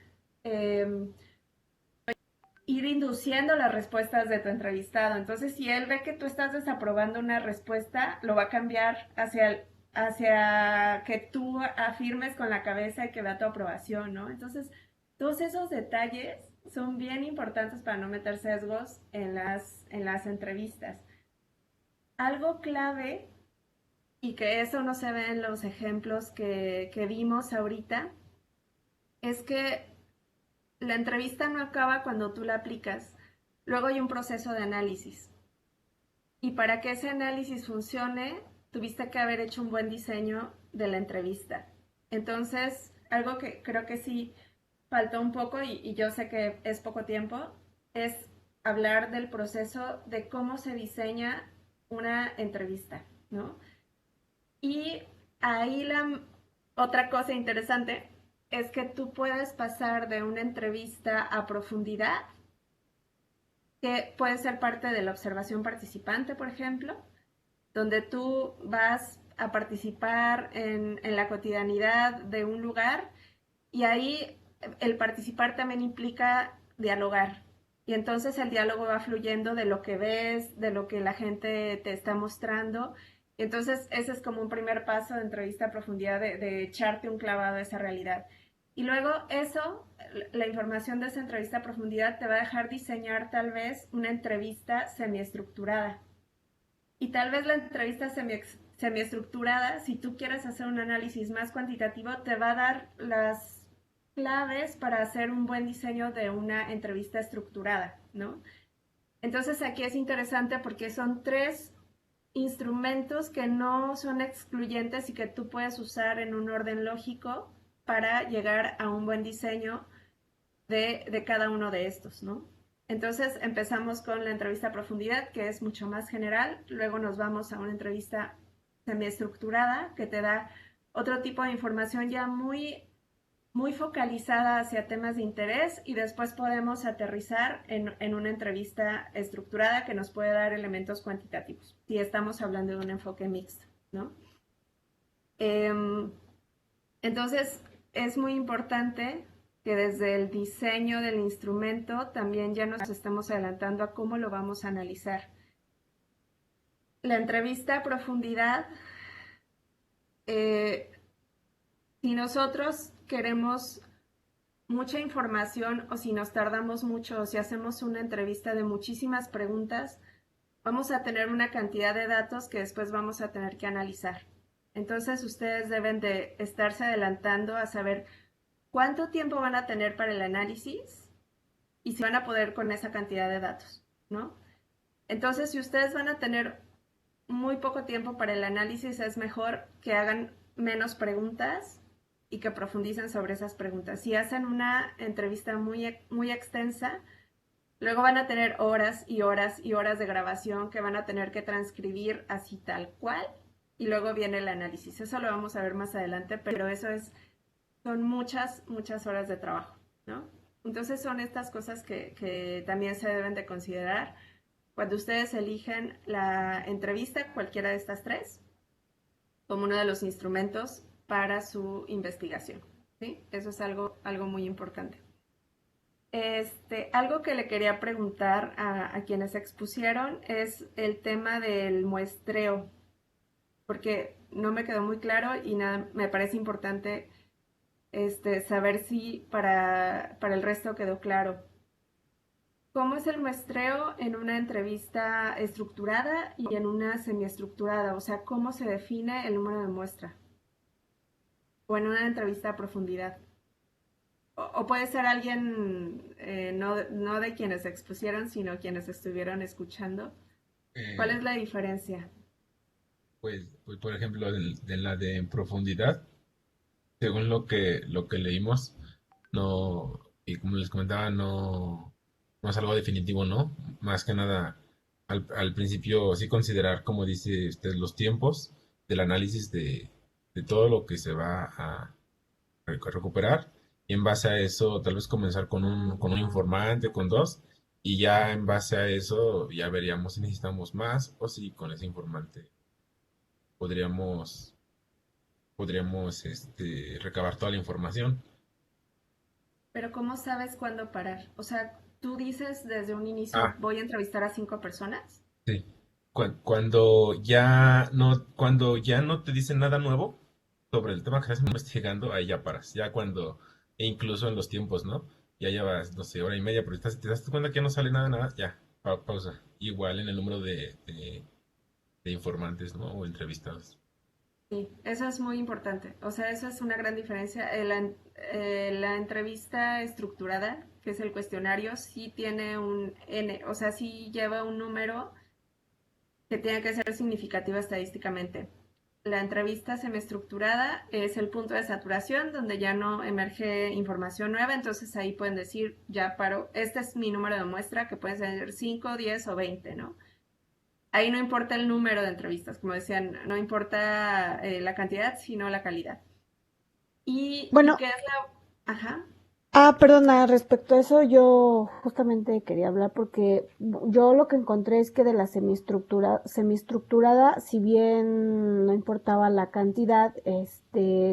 induciendo las respuestas de tu entrevistado. Entonces, si él ve que tú estás desaprobando una respuesta, lo va a cambiar hacia que tú afirmes con la cabeza y que vea tu aprobación, ¿no? Entonces, todos esos detalles son bien importantes para no meter sesgos en las entrevistas. Algo clave, y que eso no se ve en los ejemplos que vimos ahorita, es que la entrevista no acaba cuando tú la aplicas. Luego hay un proceso de análisis. Y para que ese análisis funcione, tuviste que haber hecho un buen diseño de la entrevista. Entonces, algo que creo que sí faltó un poco, y yo sé que es poco tiempo, es hablar del proceso de cómo se diseña una entrevista, ¿no? Y ahí la otra cosa interesante es que tú puedes pasar de una entrevista a profundidad, que puede ser parte de la observación participante, por ejemplo, donde tú vas a participar en la cotidianidad de un lugar y ahí el participar también implica dialogar. Y entonces el diálogo va fluyendo de lo que ves, de lo que la gente te está mostrando. Y entonces ese es como un primer paso de entrevista a profundidad, de echarte un clavado a esa realidad. Y luego eso, la información de esa entrevista a profundidad te va a dejar diseñar tal vez una entrevista semiestructurada. Y tal vez la entrevista semiestructurada, si tú quieres hacer un análisis más cuantitativo, te va a dar las claves para hacer un buen diseño de una entrevista estructurada, ¿no? Entonces aquí es interesante porque son 3 instrumentos que no son excluyentes y que tú puedes usar en un orden lógico para llegar a un buen diseño de cada uno de estos, ¿no? Entonces empezamos con la entrevista a profundidad, que es mucho más general, luego nos vamos a una entrevista semiestructurada, que te da otro tipo de información ya muy focalizada hacia temas de interés, y después podemos aterrizar en una entrevista estructurada que nos puede dar elementos cuantitativos, si estamos hablando de un enfoque mixto, ¿no? Entonces, es muy importante que desde el diseño del instrumento también ya nos estemos adelantando a cómo lo vamos a analizar. La entrevista a profundidad, si nosotros queremos mucha información o si nos tardamos mucho o si hacemos una entrevista de muchísimas preguntas, vamos a tener una cantidad de datos que después vamos a tener que analizar. Entonces ustedes deben de estarse adelantando a saber cuánto tiempo van a tener para el análisis y si van a poder con esa cantidad de datos, ¿no? Entonces, si ustedes van a tener muy poco tiempo para el análisis, es mejor que hagan menos preguntas y que profundicen sobre esas preguntas. Si hacen una entrevista muy extensa, luego van a tener horas y horas y horas de grabación que van a tener que transcribir así tal cual, y luego viene el análisis. Eso lo vamos a ver más adelante, pero eso son muchas horas de trabajo, ¿no? Entonces son estas cosas que también se deben de considerar cuando ustedes eligen la entrevista, cualquiera de estas 3, como uno de los instrumentos para su investigación, ¿sí? Eso es algo muy importante. Algo que le quería preguntar a quienes expusieron es el tema del muestreo, porque no me quedó muy claro y nada, me parece importante saber si para el resto quedó claro. ¿Cómo es el muestreo en una entrevista estructurada y en una semiestructurada? O sea, ¿cómo se define el número de muestra? O en una entrevista a profundidad. O puede ser alguien no de quienes expusieron, sino quienes estuvieron escuchando. ¿Cuál es la diferencia? Pues por ejemplo, de la de profundidad, según lo que leímos, no, y como les comentaba, no es algo definitivo, ¿no? Más que nada, al principio sí considerar, como dice usted, los tiempos del análisis de todo lo que se va a recuperar, y en base a eso tal vez comenzar con un informante, con 2, y ya en base a eso ya veríamos si necesitamos más o si con ese informante podríamos recabar toda la información. Pero ¿cómo sabes cuándo parar? O sea, tú dices desde un inicio, voy a entrevistar a 5 personas. Sí. Cuando ya no te dicen nada nuevo sobre el tema que estás investigando, ahí ya paras. Ya cuando, e incluso en los tiempos, ¿no? Ya llevas, no sé, hora y media, pero te das cuenta que ya no sale nada, ya, pausa. Igual en el número de informantes, ¿no? O entrevistados. Sí, eso es muy importante. O sea, eso es una gran diferencia. La entrevista estructurada, que es el cuestionario, sí tiene un N, o sea, sí lleva un número que tiene que ser significativo estadísticamente. La entrevista semiestructurada es el punto de saturación, donde ya no emerge información nueva, entonces ahí pueden decir, ya paro, este es mi número de muestra, que pueden ser 5, 10 o 20, ¿no? Ahí no importa el número de entrevistas, como decían, no importa la cantidad, sino la calidad. Bueno, ¿qué es la...? Ajá. Perdona, respecto a eso yo justamente quería hablar porque yo lo que encontré es que de la semiestructurada, si bien no importaba la cantidad,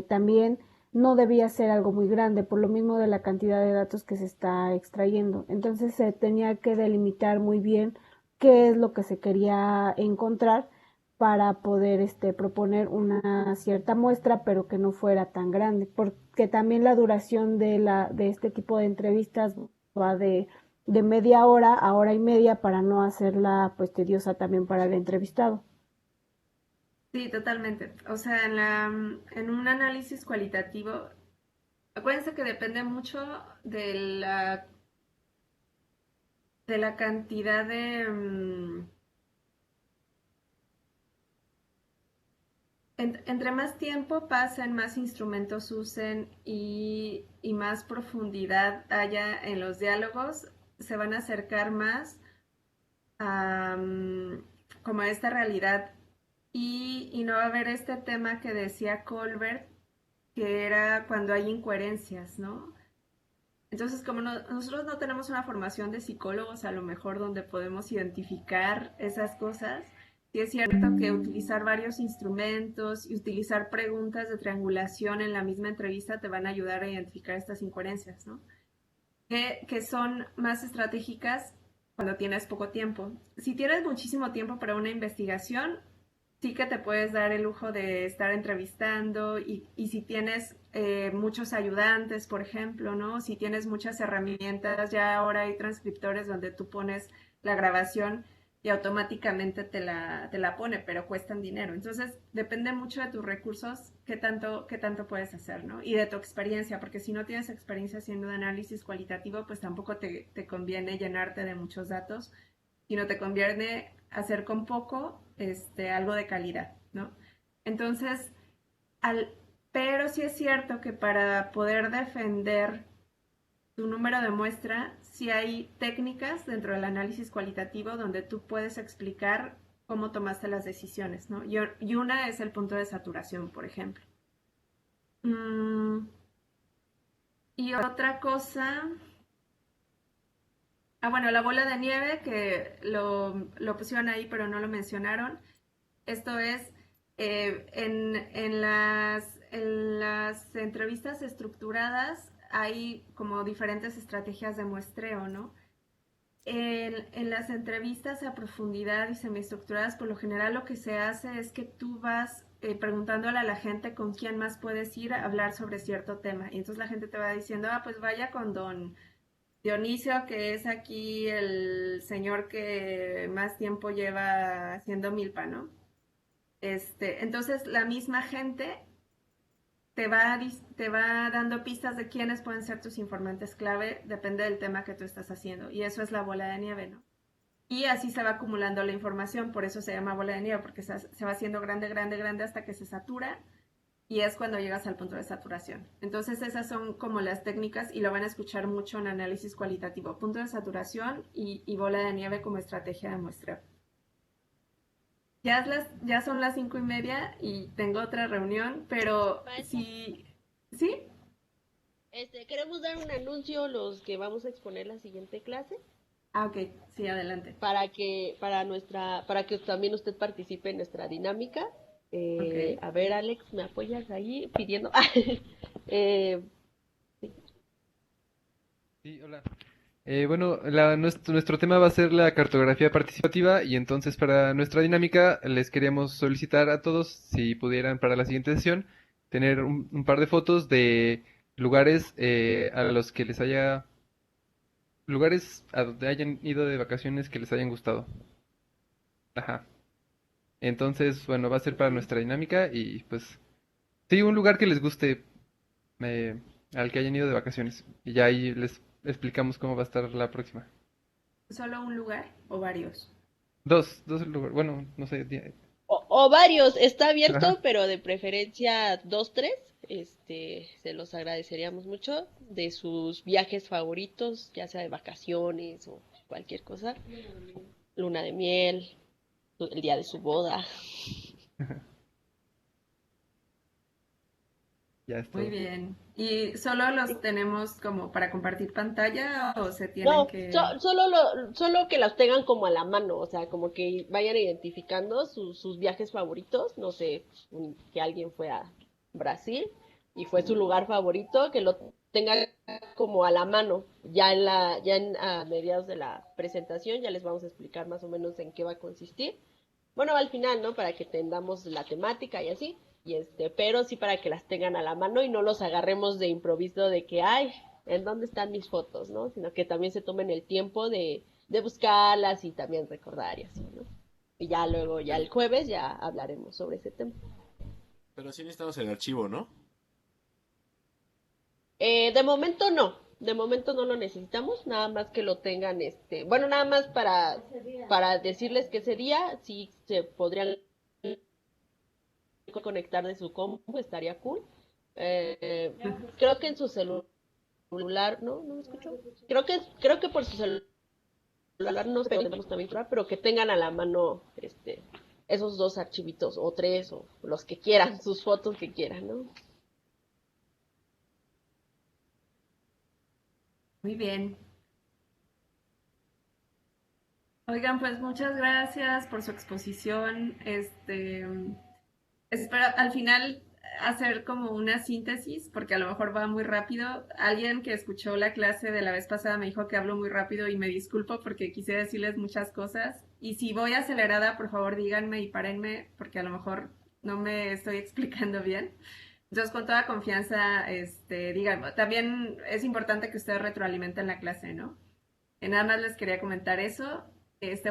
también no debía ser algo muy grande, por lo mismo de la cantidad de datos que se está extrayendo. Entonces se tenía que delimitar muy bien qué es lo que se quería encontrar para poder proponer una cierta muestra, pero que no fuera tan grande, porque también la duración de este tipo de entrevistas va de media hora a hora y media para no hacerla pues tediosa también para el entrevistado. Sí, totalmente. O sea, en un análisis cualitativo, acuérdense que depende mucho de la cantidad de... entre más tiempo pasen, más instrumentos usen y más profundidad haya en los diálogos, se van a acercar más a, como a esta realidad y no va a haber este tema que decía Colbert, que era cuando hay incoherencias, ¿no? Entonces, como nosotros no tenemos una formación de psicólogos, a lo mejor donde podemos identificar esas cosas, sí es cierto que utilizar varios instrumentos y utilizar preguntas de triangulación en la misma entrevista te van a ayudar a identificar estas incoherencias, ¿no? Que son más estratégicas cuando tienes poco tiempo. Si tienes muchísimo tiempo para una investigación, sí que te puedes dar el lujo de estar entrevistando y si tienes muchos ayudantes, por ejemplo, ¿no? Si tienes muchas herramientas, ya ahora hay transcriptores donde tú pones la grabación y automáticamente te la pone, pero cuestan dinero. Entonces, depende mucho de tus recursos, qué tanto puedes hacer, ¿no? Y de tu experiencia, porque si no tienes experiencia haciendo un análisis cualitativo, pues tampoco te conviene llenarte de muchos datos, sino te conviene hacer con poco algo de calidad, ¿no? Entonces, pero sí es cierto que para poder defender tu número de muestra, sí hay técnicas dentro del análisis cualitativo donde tú puedes explicar cómo tomaste las decisiones, ¿no? Y una es el punto de saturación, por ejemplo. Y otra cosa... bueno, la bola de nieve, que lo pusieron ahí, pero no lo mencionaron. Esto es, en las entrevistas estructuradas hay como diferentes estrategias de muestreo, ¿no? En las entrevistas a profundidad y semiestructuradas, por lo general lo que se hace es que tú vas preguntándole a la gente con quién más puedes ir a hablar sobre cierto tema. Y entonces la gente te va diciendo, pues vaya con don Dionisio, que es aquí el señor que más tiempo lleva haciendo milpa, ¿no? Entonces la misma gente te va dando pistas de quiénes pueden ser tus informantes clave, depende del tema que tú estás haciendo. Y eso es la bola de nieve, ¿no? Y así se va acumulando la información, por eso se llama bola de nieve, porque se va haciendo grande, grande, grande hasta que se satura. Y es cuando llegas al punto de saturación. Entonces esas son como las técnicas y lo van a escuchar mucho en análisis cualitativo. Punto de saturación y bola de nieve como estrategia de muestreo. Ya son las 5:30 y tengo otra reunión, pero sí. ¿Sí? Queremos dar un anuncio los que vamos a exponer la siguiente clase. Ok, sí, adelante. Para que también usted participe en nuestra dinámica. Okay. A ver, Alex, ¿me apoyas ahí pidiendo? Sí, hola. Bueno, nuestro tema va a ser la cartografía participativa y entonces para nuestra dinámica les queríamos solicitar a todos si pudieran para la siguiente sesión tener un par de fotos de lugares a los que lugares a donde hayan ido de vacaciones que les hayan gustado. Ajá. Entonces, bueno, va a ser para nuestra dinámica y pues sí, un lugar que les guste al que hayan ido de vacaciones. Y ya ahí les explicamos cómo va a estar la próxima. ¿Solo un lugar o varios? Dos lugares, bueno, no sé. O varios, está abierto, Ajá. pero de preferencia 2, 3. Se los agradeceríamos mucho de sus viajes favoritos, ya sea de vacaciones o cualquier cosa. Luna de miel, el día de su boda. Ya está. Muy bien. ¿Y solo los tenemos como para compartir pantalla o se tienen No, que...? solo que las tengan como a la mano, o sea, como que vayan identificando sus viajes favoritos. No sé, que alguien fue a Brasil, y fue su lugar favorito, que lo tenga como a la mano. A mediados de la presentación ya les vamos a explicar más o menos en qué va a consistir. Bueno, al final, ¿no? Para que tengamos la temática y así, pero sí para que las tengan a la mano y no los agarremos de improviso de que, ay, ¿en dónde están mis fotos, no? Sino que también se tomen el tiempo de buscarlas y también recordar y así, ¿no? Y ya luego, ya el jueves, ya hablaremos sobre ese tema. Pero sí necesitamos el archivo, ¿no? De momento no lo necesitamos, nada más que lo tengan, bueno, nada más para decirles que ese día sí se podrían conectar de su compu, estaría cool. Creo que en su celular, ¿no? ¿No me escucho? Creo que por su celular no sé, pero que tengan a la mano, esos 2 archivitos, o 3, o los que quieran, sus fotos que quieran, ¿no? Muy bien. Oigan, pues muchas gracias por su exposición. Espero al final hacer como una síntesis, porque a lo mejor va muy rápido. Alguien que escuchó la clase de la vez pasada me dijo que hablo muy rápido y me disculpo porque quise decirles muchas cosas. Y si voy acelerada, por favor díganme y párenme, porque a lo mejor no me estoy explicando bien. Entonces, con toda confianza, díganme. También es importante que ustedes retroalimenten la clase, ¿no? Nada más les quería comentar eso.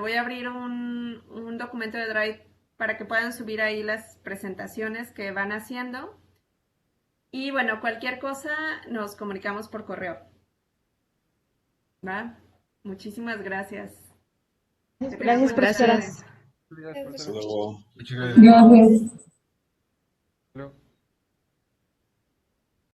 Voy a abrir un documento de Drive para que puedan subir ahí las presentaciones que van haciendo. Y bueno, cualquier cosa nos comunicamos por correo. ¿Va? Muchísimas gracias. Gracias, profesora. Hasta luego. Muchas gracias. Gracias.